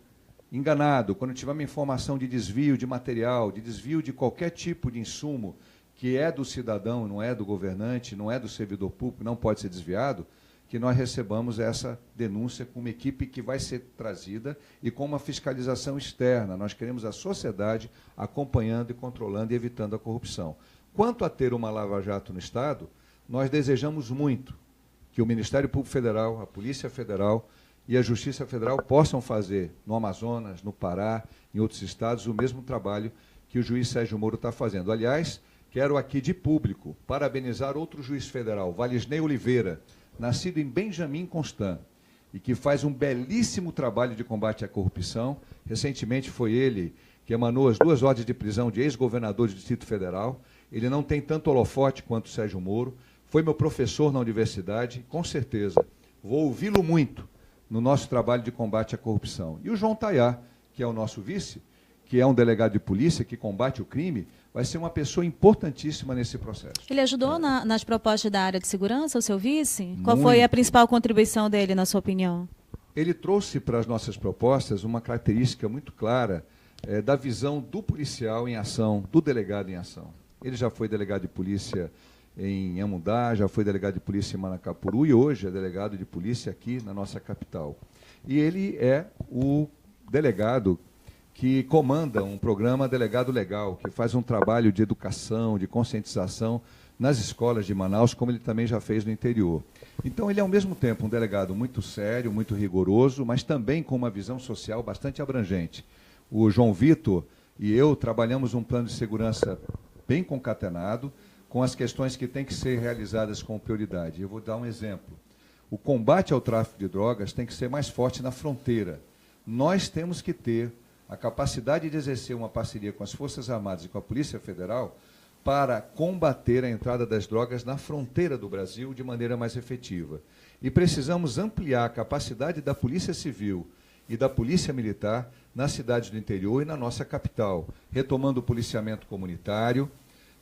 enganado, quando tiver uma informação de desvio de material, de desvio de qualquer tipo de insumo, que é do cidadão, não é do governante, não é do servidor público, não pode ser desviado, que nós recebamos essa denúncia com uma equipe que vai ser trazida e com uma fiscalização externa. Nós queremos a sociedade acompanhando e controlando e evitando a corrupção. Quanto a ter uma lava-jato no Estado, nós desejamos muito que o Ministério Público Federal, a Polícia Federal e a Justiça Federal possam fazer no Amazonas, no Pará, em outros estados, o mesmo trabalho que o juiz Sérgio Moro está fazendo. Aliás, quero aqui de público parabenizar outro juiz federal, Valisney Oliveira, nascido em Benjamin Constant, e que faz um belíssimo trabalho de combate à corrupção. Recentemente foi ele que emanou as 2 ordens de prisão de ex-governadores do Distrito Federal. Ele não tem tanto holofote quanto o Sérgio Moro. Foi meu professor na universidade, com certeza. Vou ouvi-lo muito no nosso trabalho de combate à corrupção. E o João Tayá, que é o nosso vice, que é um delegado de polícia que combate o crime, vai ser uma pessoa importantíssima nesse processo. Ele ajudou nas propostas da área de segurança, o seu vice? Qual foi a principal contribuição dele, na sua opinião? Ele trouxe para as nossas propostas uma característica muito clara da visão do policial em ação, do delegado em ação. Ele já foi delegado de polícia em Amundá, já foi delegado de polícia em Manacapuru e hoje é delegado de polícia aqui na nossa capital. E ele é o delegado que comanda um programa Delegado Legal, que faz um trabalho de educação, de conscientização nas escolas de Manaus, como ele também já fez no interior. Então, ele é, ao mesmo tempo, um delegado muito sério, muito rigoroso, mas também com uma visão social bastante abrangente. O João Vitor e eu trabalhamos um plano de segurança bem concatenado, com as questões que têm que ser realizadas com prioridade. Eu vou dar um exemplo. O combate ao tráfico de drogas tem que ser mais forte na fronteira. Nós temos que ter a capacidade de exercer uma parceria com as Forças Armadas e com a Polícia Federal para combater a entrada das drogas na fronteira do Brasil de maneira mais efetiva. E precisamos ampliar a capacidade da Polícia Civil e da Polícia Militar nas cidades do interior e na nossa capital, retomando o policiamento comunitário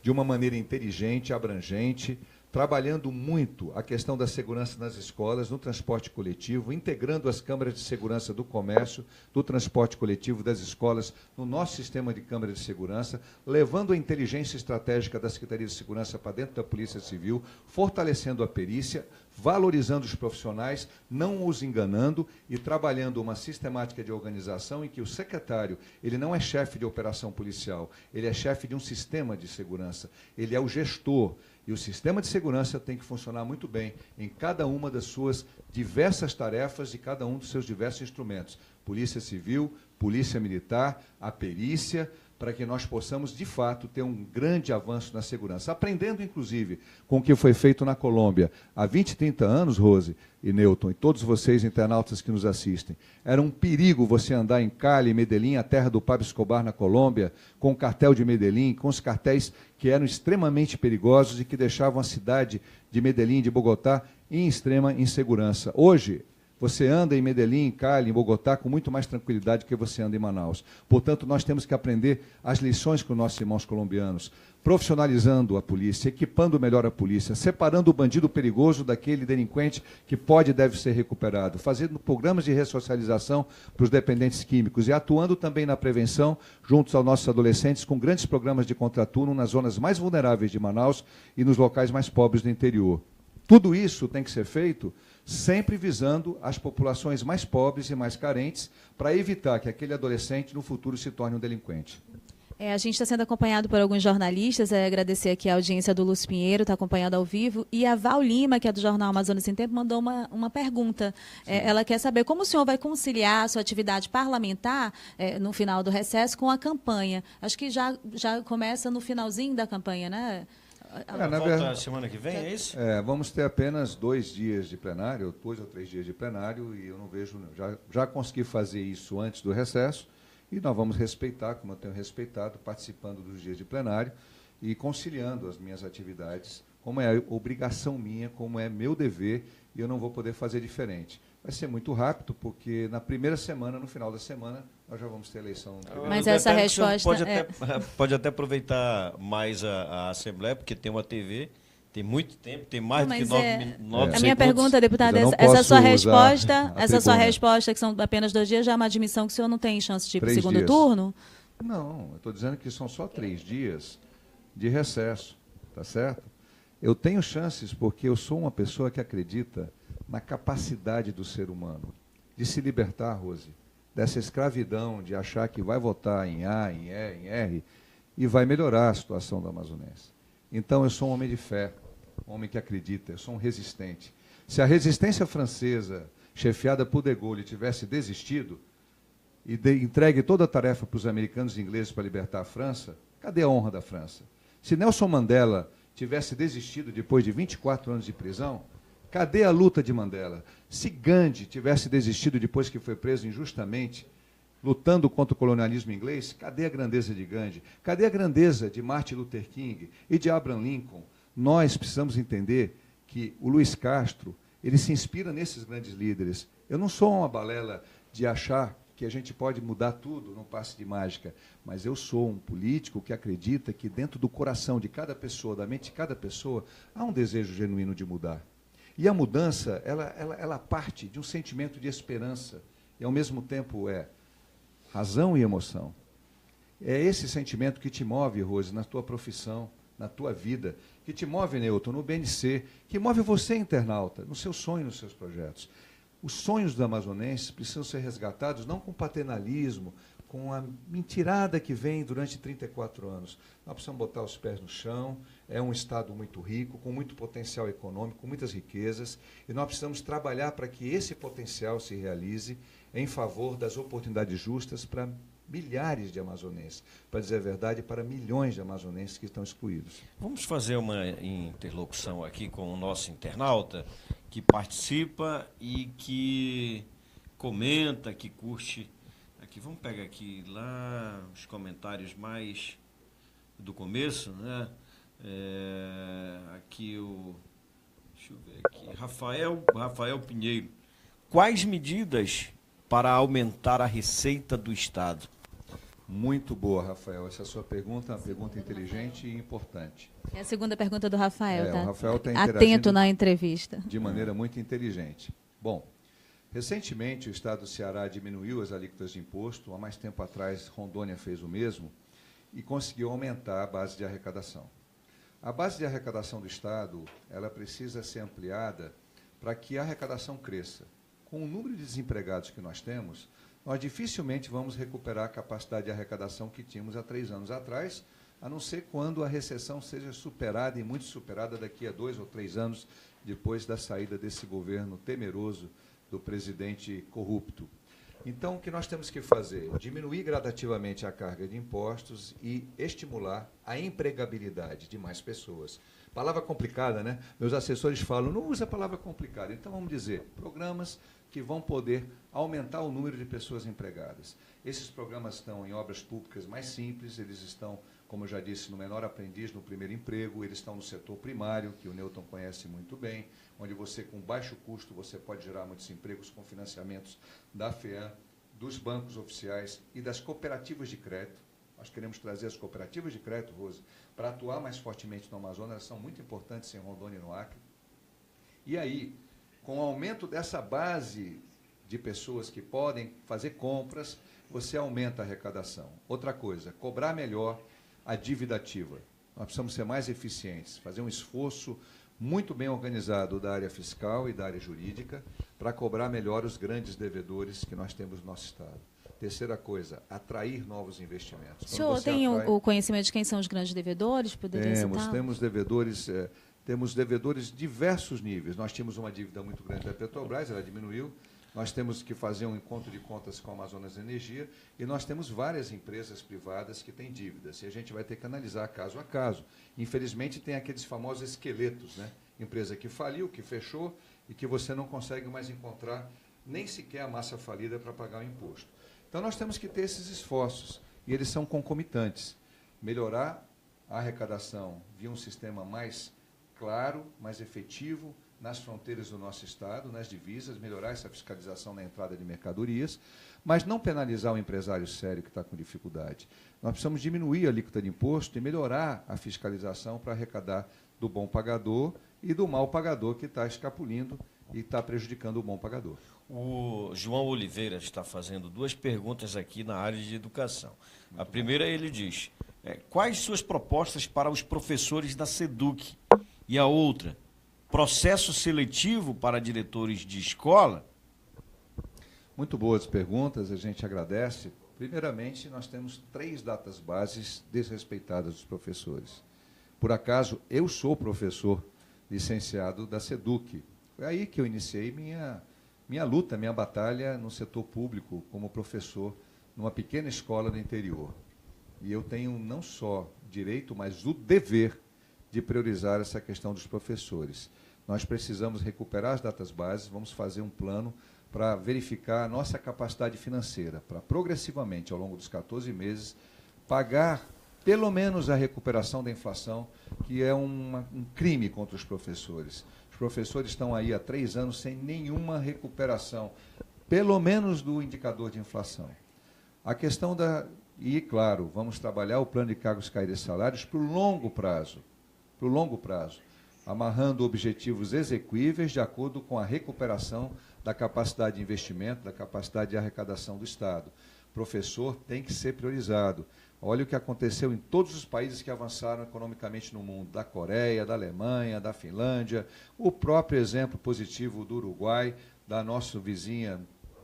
de uma maneira inteligente, abrangente, trabalhando muito a questão da segurança nas escolas, no transporte coletivo, integrando as câmaras de segurança do comércio, do transporte coletivo, das escolas, no nosso sistema de câmara de segurança, levando a inteligência estratégica da Secretaria de Segurança para dentro da Polícia Civil, fortalecendo a perícia, valorizando os profissionais, não os enganando e trabalhando uma sistemática de organização em que o secretário, ele não é chefe de operação policial, ele é chefe de um sistema de segurança, ele é o gestor. E o sistema de segurança tem que funcionar muito bem em cada uma das suas diversas tarefas e cada um dos seus diversos instrumentos. Polícia Civil, Polícia Militar, a perícia, para que nós possamos, de fato, ter um grande avanço na segurança. Aprendendo, inclusive, com o que foi feito na Colômbia há 20, 30 anos, Rose e Newton, e todos vocês, internautas que nos assistem. Era um perigo você andar em Cali, Medellín, a terra do Pablo Escobar na Colômbia, com o cartel de Medellín, com os cartéis que eram extremamente perigosos e que deixavam a cidade de Medellín, de Bogotá, em extrema insegurança. Hoje, você anda em Medellín, em Cali, em Bogotá, com muito mais tranquilidade que você anda em Manaus. Portanto, nós temos que aprender as lições com nossos irmãos colombianos, profissionalizando a polícia, equipando melhor a polícia, separando o bandido perigoso daquele delinquente que pode e deve ser recuperado, fazendo programas de ressocialização para os dependentes químicos e atuando também na prevenção, juntos aos nossos adolescentes, com grandes programas de contraturno nas zonas mais vulneráveis de Manaus e nos locais mais pobres do interior. Tudo isso tem que ser feito sempre visando as populações mais pobres e mais carentes, para evitar que aquele adolescente no futuro se torne um delinquente. A gente está sendo acompanhado por alguns jornalistas, agradecer aqui a audiência do Lúcio Pinheiro, está acompanhado ao vivo, e a Val Lima, que é do jornal Amazonas em Tempo, mandou uma pergunta. Ela quer saber como o senhor vai conciliar a sua atividade parlamentar no final do recesso com a campanha. Acho que já começa no finalzinho da campanha, né? Volta semana que vem, é isso? Vamos ter apenas 2 dias de plenário, 2 ou 3 dias de plenário, e eu não vejo... Já consegui fazer isso antes do recesso, e nós vamos respeitar, como eu tenho respeitado, participando dos dias de plenário e conciliando as minhas atividades, como é obrigação minha, como é meu dever, e eu não vou poder fazer diferente. Vai ser muito rápido, porque na primeira semana, no final da semana, nós já vamos ter eleição. Mas essa resposta... Pode até aproveitar mais a Assembleia, porque tem uma TV, tem muito tempo, tem mais do que 9 A minha pergunta, deputada, essa sua resposta, que são apenas 2 dias, já é uma admissão que o senhor não tem chance de ir para o segundo turno? Não, eu estou dizendo que são só 3 dias de recesso, tá certo? Eu tenho chances porque eu sou uma pessoa que acredita na capacidade do ser humano de se libertar, Rose, dessa escravidão de achar que vai votar em A, em E, em R e vai melhorar a situação da Amazonense. Então, eu sou um homem de fé, um homem que acredita, eu sou um resistente. Se a resistência francesa, chefiada por De Gaulle, tivesse desistido e entregue toda a tarefa para os americanos e ingleses para libertar a França, cadê a honra da França? Se Nelson Mandela tivesse desistido depois de 24 anos de prisão, cadê a luta de Mandela? Se Gandhi tivesse desistido depois que foi preso injustamente, lutando contra o colonialismo inglês, cadê a grandeza de Gandhi? Cadê a grandeza de Martin Luther King e de Abraham Lincoln? Nós precisamos entender que o Luiz Castro, ele se inspira nesses grandes líderes. Eu não sou uma balela de achar que a gente pode mudar tudo num passe de mágica, mas eu sou um político que acredita que dentro do coração de cada pessoa, da mente de cada pessoa, há um desejo genuíno de mudar. E a mudança, ela parte de um sentimento de esperança, e ao mesmo tempo razão e emoção. É esse sentimento que te move, Rose, na tua profissão, na tua vida, que te move, Newton, no BNC, que move você, internauta, no seu sonho, nos seus projetos. Os sonhos dos amazonenses precisam ser resgatados não com paternalismo, com a mentirada que vem durante 34 anos. Nós precisamos botar os pés no chão, é um estado muito rico, com muito potencial econômico, com muitas riquezas, e nós precisamos trabalhar para que esse potencial se realize em favor das oportunidades justas para milhares de amazonenses, para dizer a verdade, para milhões de amazonenses que estão excluídos. Vamos fazer uma interlocução aqui com o nosso internauta, que participa e que comenta, que curte. Aqui, vamos pegar aqui lá os comentários mais do começo, né? Aqui deixa eu ver aqui, Rafael Pinheiro. Quais medidas para aumentar a receita do Estado? Muito boa, Rafael. Essa sua pergunta é uma pergunta inteligente e importante. É a segunda pergunta do Rafael, tá? O Rafael está atento na entrevista. De maneira muito inteligente. Bom, recentemente o Estado do Ceará diminuiu as alíquotas de imposto. Há mais tempo atrás, Rondônia fez o mesmo e conseguiu aumentar a base de arrecadação. A base de arrecadação do Estado, ela precisa ser ampliada para que a arrecadação cresça. Com o número de desempregados que nós temos, nós dificilmente vamos recuperar a capacidade de arrecadação que tínhamos há 3 anos atrás, a não ser quando a recessão seja superada, e muito superada daqui a 2 ou 3 anos, depois da saída desse governo temeroso do presidente corrupto. Então, o que nós temos que fazer? Diminuir gradativamente a carga de impostos e estimular a empregabilidade de mais pessoas. Palavra complicada, né? Meus assessores falam, não usa a palavra complicada. Então, vamos dizer, programas que vão poder aumentar o número de pessoas empregadas. Esses programas estão em obras públicas mais simples, eles estão, como eu já disse, no menor aprendiz, no primeiro emprego, eles estão no setor primário, que o Newton conhece muito bem, onde você, com baixo custo, você pode gerar muitos empregos com financiamentos da FEAM, dos bancos oficiais e das cooperativas de crédito. Nós queremos trazer as cooperativas de crédito, Rose, para atuar mais fortemente no Amazonas, elas são muito importantes em Rondônia e no Acre. E aí, com o aumento dessa base de pessoas que podem fazer compras, você aumenta a arrecadação. Outra coisa, cobrar melhor a dívida ativa. Nós precisamos ser mais eficientes, fazer um esforço muito bem organizado da área fiscal e da área jurídica para cobrar melhor os grandes devedores que nós temos no nosso Estado. Terceira coisa, atrair novos investimentos. O senhor tem o conhecimento de quem são os grandes devedores? Poderia citar? Temos devedores de diversos níveis. Nós tínhamos uma dívida muito grande da Petrobras, ela diminuiu. Nós temos que fazer um encontro de contas com a Amazonas Energia e nós temos várias empresas privadas que têm dívidas e a gente vai ter que analisar caso a caso. Infelizmente, tem aqueles famosos esqueletos, né? Empresa que faliu, que fechou e que você não consegue mais encontrar nem sequer a massa falida para pagar o imposto. Então, nós temos que ter esses esforços e eles são concomitantes. Melhorar a arrecadação via um sistema mais claro, mais efetivo, nas fronteiras do nosso Estado, nas divisas, melhorar essa fiscalização na entrada de mercadorias, mas não penalizar o empresário sério que está com dificuldade. Nós precisamos diminuir a alíquota de imposto e melhorar a fiscalização para arrecadar do bom pagador e do mal pagador que está escapulindo e está prejudicando o bom pagador. O João Oliveira está fazendo duas perguntas aqui na área de educação. A primeira, ele diz, quais suas propostas para os professores da SEDUC? E a outra, processo seletivo para diretores de escola? Muito boas perguntas, a gente agradece. Primeiramente, nós temos 3 datas bases desrespeitadas dos professores. Por acaso, eu sou professor licenciado da SEDUC. Foi aí que eu iniciei minha luta, minha batalha no setor público como professor numa pequena escola do interior. E eu tenho não só direito, mas o dever de priorizar essa questão dos professores. Nós precisamos recuperar as datas bases, vamos fazer um plano para verificar a nossa capacidade financeira, para progressivamente, ao longo dos 14 meses, pagar pelo menos a recuperação da inflação, que é um crime contra os professores. Os professores estão aí há 3 anos sem nenhuma recuperação, pelo menos do indicador de inflação. A questão da... E, claro, vamos trabalhar o plano de cargos, carreiras e salários para o longo prazo, amarrando objetivos execuíveis de acordo com a recuperação da capacidade de investimento, da capacidade de arrecadação do Estado. O professor tem que ser priorizado. Olha o que aconteceu em todos os países que avançaram economicamente no mundo, da Coreia, da Alemanha, da Finlândia, o próprio exemplo positivo do Uruguai, da nossa vizinha,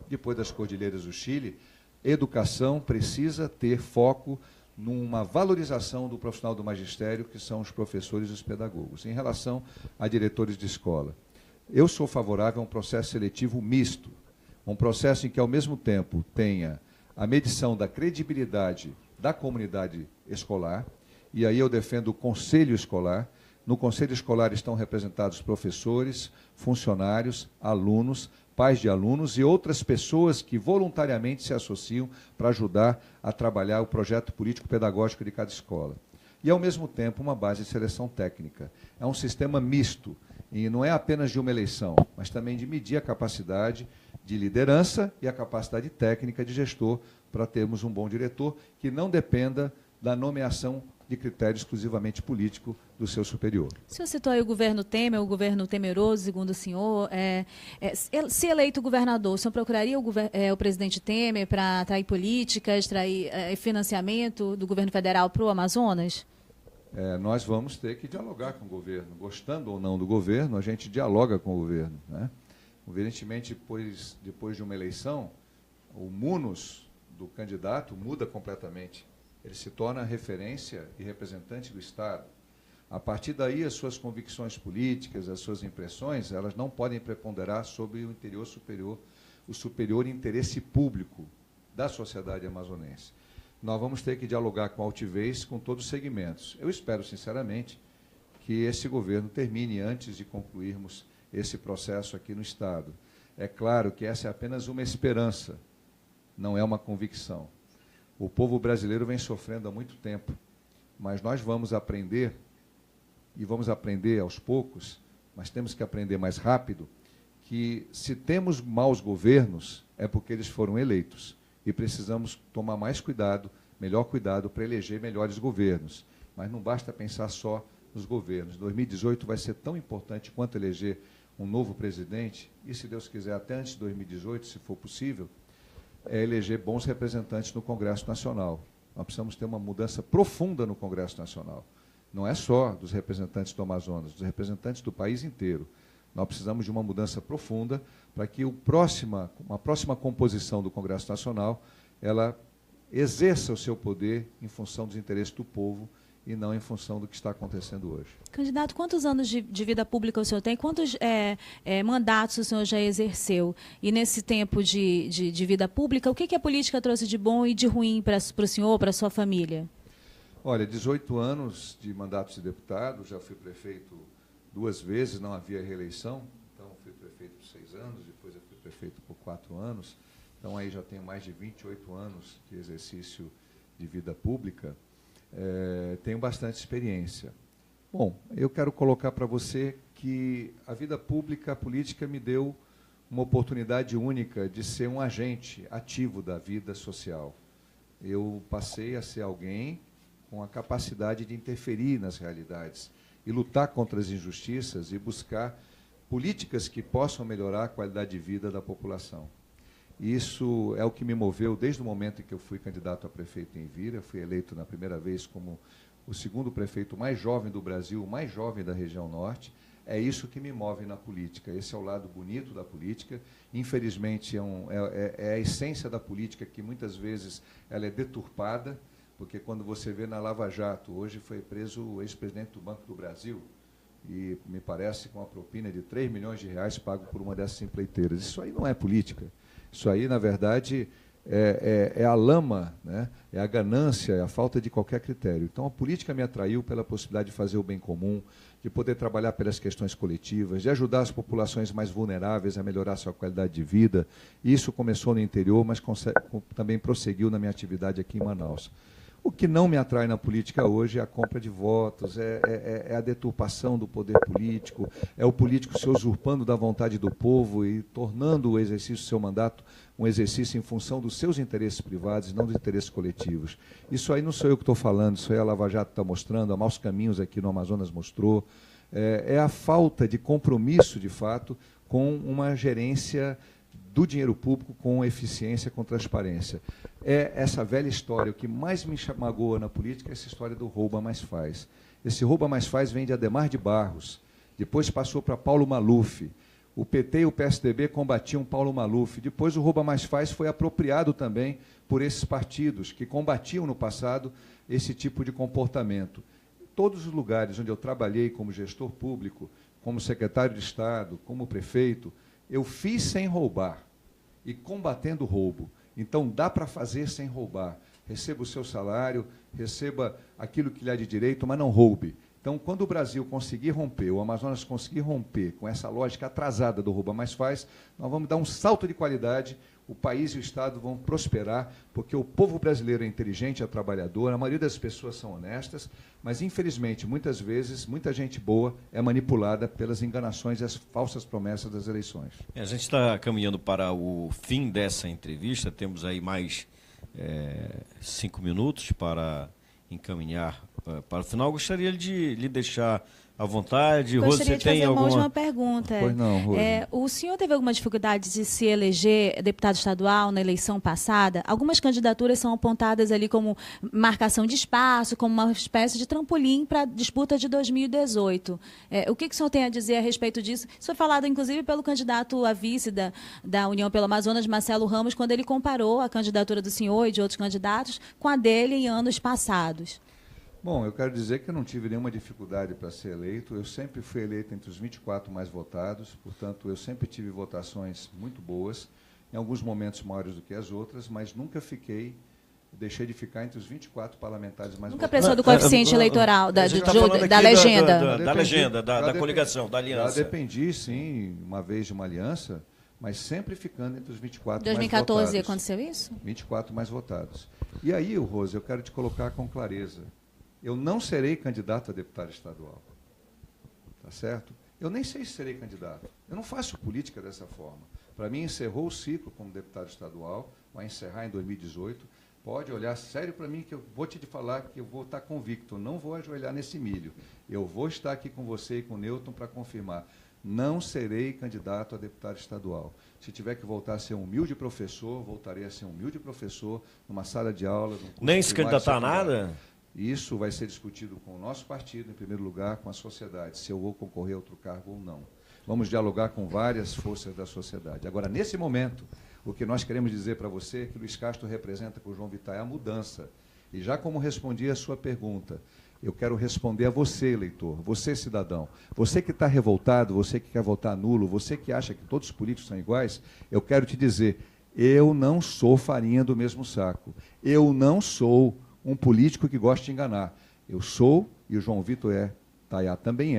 depois das Cordilheiras do Chile. Educação precisa ter foco numa valorização do profissional do magistério, que são os professores e os pedagogos. Em relação a diretores de escola, eu sou favorável a um processo seletivo misto, um processo em que, ao mesmo tempo, tenha a medição da credibilidade da comunidade escolar, e aí eu defendo o conselho escolar. No conselho escolar estão representados professores, funcionários, alunos, pais de alunos e outras pessoas que voluntariamente se associam para ajudar a trabalhar o projeto político-pedagógico de cada escola. E, ao mesmo tempo, uma base de seleção técnica. É um sistema misto, e não é apenas de uma eleição, mas também de medir a capacidade de liderança e a capacidade técnica de gestor para termos um bom diretor que não dependa da nomeação de critério exclusivamente político do seu superior. O senhor citou aí o governo Temer, o governo temeroso, segundo o senhor. Se eleito governador, o senhor procuraria o presidente Temer para atrair políticas, atrair financiamento do governo federal para o Amazonas? Nós vamos ter que dialogar com o governo. Gostando ou não do governo, a gente dialoga com o governo, né? Evidentemente, depois de uma eleição, o munus do candidato muda completamente. Ele se torna referência e representante do Estado. A partir daí, as suas convicções políticas, as suas impressões, elas não podem preponderar sobre o interior superior o superior interesse público da sociedade amazonense. Nós vamos ter que dialogar com altivez com todos os segmentos. Eu espero, sinceramente, que esse governo termine antes de concluirmos esse processo aqui no Estado. É claro que essa é apenas uma esperança, não é uma convicção. O povo brasileiro vem sofrendo há muito tempo, mas nós vamos aprender, e vamos aprender aos poucos, mas temos que aprender mais rápido, que se temos maus governos, é porque eles foram eleitos. E precisamos tomar mais cuidado, melhor cuidado, para eleger melhores governos. Mas não basta pensar só nos governos. 2018 vai ser tão importante quanto eleger um novo presidente, e, se Deus quiser, até antes de 2018, se for possível, é eleger bons representantes no Congresso Nacional. Nós precisamos ter uma mudança profunda no Congresso Nacional. Não é só dos representantes do Amazonas, dos representantes do país inteiro. Nós precisamos de uma mudança profunda para que uma próxima composição do Congresso Nacional ela exerça o seu poder em função dos interesses do povo e não em função do que está acontecendo hoje. Candidato, quantos anos de vida pública o senhor tem? Quantos mandatos o senhor já exerceu? E nesse tempo de vida pública, o que a política trouxe de bom e de ruim para o senhor, para a sua família? Olha, 18 anos de mandato de deputado, já fui prefeito 2 vezes, não havia reeleição, então fui prefeito por 6 anos, depois eu fui prefeito por 4 anos, então aí já tenho mais de 28 anos de exercício de vida pública, tenho bastante experiência. Bom, eu quero colocar para você que a vida pública, a política, me deu uma oportunidade única de ser um agente ativo da vida social. Eu passei a ser alguém com a capacidade de interferir nas realidades e lutar contra as injustiças e buscar políticas que possam melhorar a qualidade de vida da população. Isso é o que me moveu desde o momento em que eu fui candidato a prefeito em Vira. Fui eleito na primeira vez como o 2º prefeito mais jovem do Brasil, o mais jovem da região norte. É isso que me move na política. Esse é o lado bonito da política. Infelizmente, é a essência da política que muitas vezes ela é deturpada, porque quando você vê na Lava Jato, hoje foi preso o ex-presidente do Banco do Brasil, e me parece com uma propina de 3 milhões de reais pago por uma dessas empreiteiras. Isso aí não é política. Isso aí, na verdade, é a lama, né? É a ganância, é a falta de qualquer critério. Então, a política me atraiu pela possibilidade de fazer o bem comum, de poder trabalhar pelas questões coletivas, de ajudar as populações mais vulneráveis a melhorar sua qualidade de vida. Isso começou no interior, mas também prosseguiu na minha atividade aqui em Manaus. O que não me atrai na política hoje é a compra de votos, é a deturpação do poder político, é o político se usurpando da vontade do povo e tornando o exercício do seu mandato um exercício em função dos seus interesses privados e não dos interesses coletivos. Isso aí não sou eu que estou falando, isso aí a Lava Jato está mostrando, a Maus Caminhos aqui no Amazonas mostrou. É a falta de compromisso, de fato, com uma gerência do dinheiro público com eficiência, com transparência. É essa velha história, o que mais me magoa na política é essa história do rouba mais faz. Esse rouba mais faz vem de Adhemar de Barros, depois passou para Paulo Maluf. O PT e o PSDB combatiam Paulo Maluf, depois o rouba mais faz foi apropriado também por esses partidos que combatiam no passado esse tipo de comportamento. Todos os lugares onde eu trabalhei como gestor público, como secretário de Estado, como prefeito, eu fiz sem roubar e combatendo o roubo. Então, dá para fazer sem roubar. Receba o seu salário, receba aquilo que lhe é de direito, mas não roube. Então, quando o Brasil conseguir romper, o Amazonas conseguir romper com essa lógica atrasada do rouba mais faz, nós vamos dar um salto de qualidade, o país e o Estado vão prosperar, porque o povo brasileiro é inteligente, é trabalhador, a maioria das pessoas são honestas, mas, infelizmente, muitas vezes, muita gente boa é manipulada pelas enganações e as falsas promessas das eleições. A gente está caminhando para o fim dessa entrevista, temos aí mais 5 minutos para encaminhar para o final. Gostaria de lhe deixar à vontade. Rose, você tem alguma... uma última pergunta. Pois não, Rose. O senhor teve alguma dificuldade de se eleger deputado estadual na eleição passada? Algumas candidaturas são apontadas ali como marcação de espaço, como uma espécie de trampolim para a disputa de 2018. O que o senhor tem a dizer a respeito disso? Isso foi falado, inclusive, pelo candidato a vice da União pelo Amazonas, Marcelo Ramos, quando ele comparou a candidatura do senhor e de outros candidatos com a dele em anos passados. Bom, eu quero dizer que eu não tive nenhuma dificuldade para ser eleito. Eu sempre fui eleito entre os 24 mais votados, portanto, eu sempre tive votações muito boas. em alguns momentos maiores do que as outras, mas nunca deixei de ficar entre os 24 parlamentares mais Nunca votados. precisou do coeficiente eleitoral, da legenda. Da legenda, da coligação, da aliança. Já dependi, sim, uma vez de uma aliança, mas sempre ficando entre os 24 mais votados. 2014 aconteceu isso? 24 mais votados. E aí, Rose, eu quero te colocar com clareza. Eu não serei candidato a deputado estadual. Tá certo? Eu nem sei se serei candidato. Eu não faço política dessa forma. Para mim, encerrou o ciclo como deputado estadual, vai encerrar em 2018. Pode olhar sério para mim, que eu vou te falar que eu vou estar convicto, não vou ajoelhar nesse milho. Eu vou estar aqui com você e com o Newton para confirmar. Não serei candidato a deputado estadual. Se tiver que voltar a ser um humilde professor, voltarei a ser um humilde professor numa sala de aula. Nem se candidatar a nada? Isso vai ser discutido com o nosso partido, em primeiro lugar, com a sociedade, se eu vou concorrer a outro cargo ou não. Vamos dialogar com várias forças da sociedade. Agora, nesse momento, o que nós queremos dizer para você é que Luiz Castro representa com o João Vittar é a mudança. E já como respondi a sua pergunta, eu quero responder a você, eleitor, você, cidadão, você que está revoltado, você que quer votar nulo, você que acha que todos os políticos são iguais, eu quero te dizer, eu não sou farinha do mesmo saco. Eu não sou um político que gosta de enganar. Eu sou, e o João Vitor Tayá também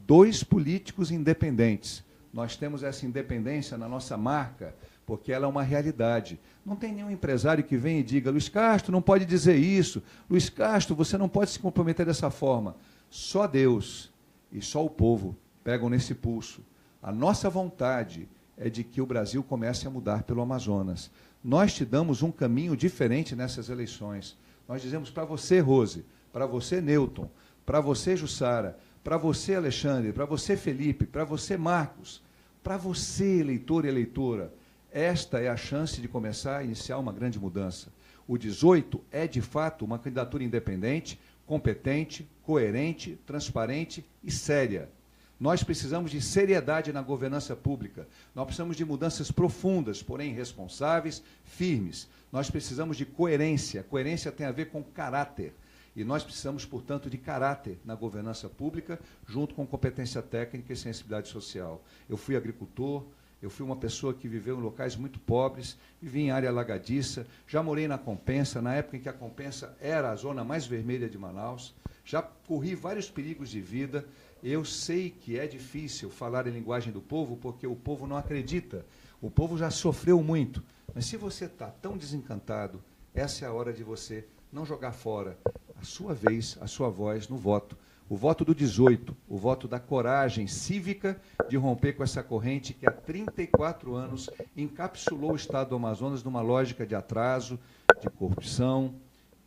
dois políticos independentes. Nós temos essa independência na nossa marca, porque ela é uma realidade. Não tem nenhum empresário que venha e diga, Luiz Castro não pode dizer isso, Luiz Castro, você não pode se comprometer dessa forma. Só Deus e só o povo pegam nesse pulso. A nossa vontade é de que o Brasil comece a mudar pelo Amazonas. Nós te damos um caminho diferente nessas eleições. Nós dizemos para você, Rose, para você, Newton, para você, Jussara, para você, Alexandre, para você, Felipe, para você, Marcos, para você, eleitor e eleitora, esta é a chance de começar a iniciar uma grande mudança. O 18 é, de fato, uma candidatura independente, competente, coerente, transparente e séria. Nós precisamos de seriedade na governança pública. Nós precisamos de mudanças profundas, porém responsáveis, firmes. Nós precisamos de coerência. Coerência tem a ver com caráter. E nós precisamos, portanto, de caráter na governança pública, junto com competência técnica e sensibilidade social. Eu fui agricultor, eu fui uma pessoa que viveu em locais muito pobres, vivi em área alagadiça, já morei na Compensa, na época em que a Compensa era a zona mais vermelha de Manaus, já corri vários perigos de vida. Eu sei que é difícil falar em linguagem do povo, porque o povo não acredita. O povo já sofreu muito. Mas se você está tão desencantado, essa é a hora de você não jogar fora a sua vez, a sua voz no voto. O voto do 18, o voto da coragem cívica de romper com essa corrente que há 34 anos encapsulou o Estado do Amazonas numa lógica de atraso, de corrupção,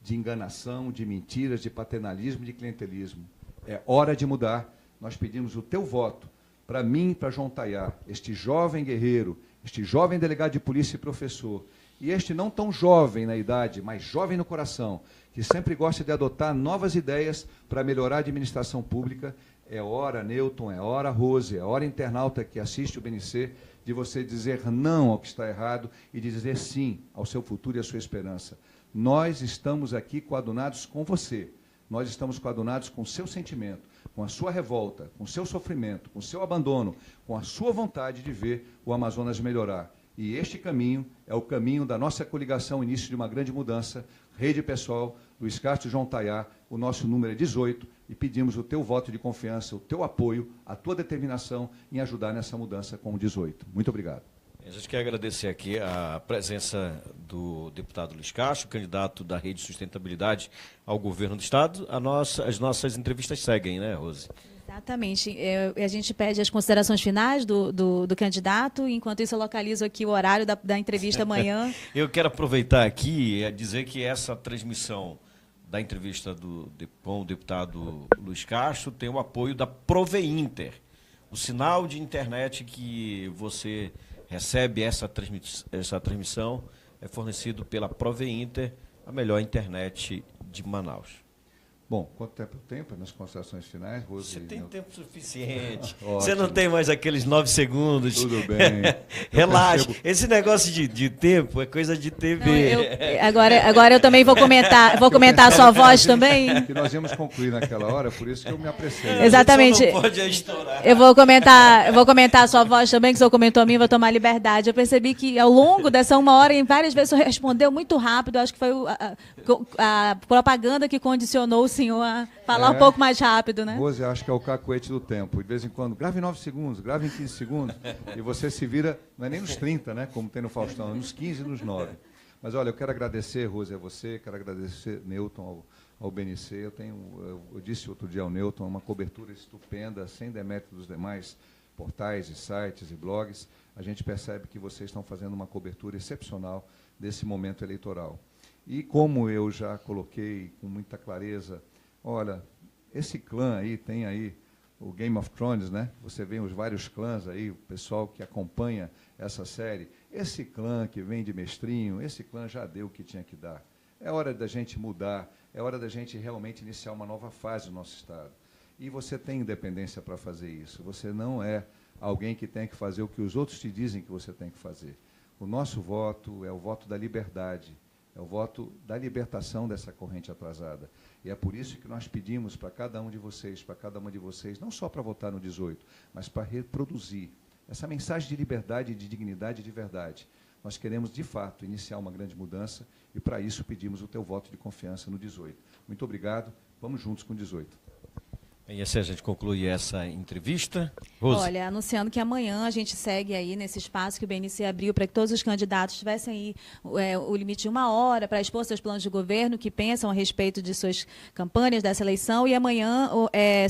de enganação, de mentiras, de paternalismo e de clientelismo. É hora de mudar. Nós pedimos o teu voto para mim e para João Tayá, este jovem guerreiro, este jovem delegado de polícia e professor, e este não tão jovem na idade, mas jovem no coração, que sempre gosta de adotar novas ideias para melhorar a administração pública. É hora, Newton, é hora, Rose, é hora, internauta que assiste o BNC, de você dizer não ao que está errado e de dizer sim ao seu futuro e à sua esperança. Nós estamos aqui coadunados com você. Nós estamos coadunados com o seu sentimento, com a sua revolta, com o seu sofrimento, com o seu abandono, com a sua vontade de ver o Amazonas melhorar. E este caminho é o caminho da nossa coligação, início de uma grande mudança. Rede Pessoal, Luiz Castro e João Tayá, o nosso número é 18, e pedimos o teu voto de confiança, o teu apoio, a tua determinação em ajudar nessa mudança com o 18. Muito obrigado. A gente quer agradecer aqui a presença do deputado Luiz Castro, candidato da Rede Sustentabilidade ao governo do Estado. As nossas entrevistas seguem, né, Rose? Exatamente. A gente pede as considerações finais do candidato, enquanto isso eu localizo aqui o horário da entrevista amanhã. Eu quero aproveitar aqui e dizer que essa transmissão da entrevista com o deputado Luiz Castro tem o apoio da Proveinter. O sinal de internet que você recebe essa transmissão é fornecido pela Proveinter, a melhor internet de Manaus. Bom, quanto tempo eu tenho para nas considerações finais, Rose? Você tem tempo suficiente. Ótimo. Você não tem mais aqueles 9 segundos. Tudo bem. Relaxa. Esse negócio de tempo é coisa de TV. Não, agora eu também vou comentar a sua voz também. Que nós íamos concluir naquela hora, por isso que eu me apressei. Exatamente. Só não pode estourar. Eu vou comentar a sua voz também, que o senhor comentou a mim, vou tomar liberdade. Eu percebi que ao longo dessa 1 hora, em várias vezes, o senhor respondeu muito rápido. Acho que foi a propaganda que condicionou o senhor a falar um pouco mais rápido, né? Rose, acho que é o cacuete do tempo. De vez em quando, grave em 9 segundos, grave em 15 segundos, e você se vira, não é nem nos 30, né, como tem no Faustão, é nos 15 e nos 9. Mas, olha, eu quero agradecer, Rose, a você, quero agradecer, Newton, ao BNC. Eu disse outro dia ao Newton, uma cobertura estupenda, sem demérito dos demais portais e sites e blogs. A gente percebe que vocês estão fazendo uma cobertura excepcional desse momento eleitoral. E como eu já coloquei com muita clareza, olha, esse clã aí, tem aí o Game of Thrones, né? Você vê os vários clãs aí, o pessoal que acompanha essa série. Esse clã que vem de mestrinho, esse clã já deu o que tinha que dar. É hora da gente mudar, é hora da gente realmente iniciar uma nova fase no nosso Estado. E você tem independência para fazer isso. Você não é alguém que tem que fazer o que os outros te dizem que você tem que fazer. O nosso voto é o voto da liberdade, é o voto da libertação dessa corrente atrasada. E é por isso que nós pedimos para cada um de vocês, para cada uma de vocês, não só para votar no 18, mas para reproduzir essa mensagem de liberdade, de dignidade e de verdade. Nós queremos, de fato, iniciar uma grande mudança e, para isso, pedimos o teu voto de confiança no 18. Muito obrigado. Vamos juntos com o 18. E assim a gente conclui essa entrevista. Rose. Olha, anunciando que amanhã a gente segue aí nesse espaço que o BNC abriu para que todos os candidatos tivessem aí o limite de 1 hora para expor seus planos de governo, que pensam a respeito de suas campanhas dessa eleição. E amanhã,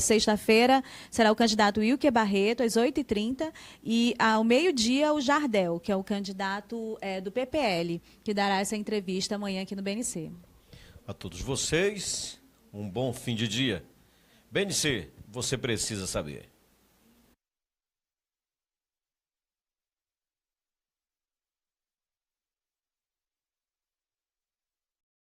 sexta-feira, será o candidato Wilker Barreto, às 8h30, e ao meio-dia o Jardel, que é o candidato do PPL, que dará essa entrevista amanhã aqui no BNC. A todos vocês, um bom fim de dia. BNC, você precisa saber.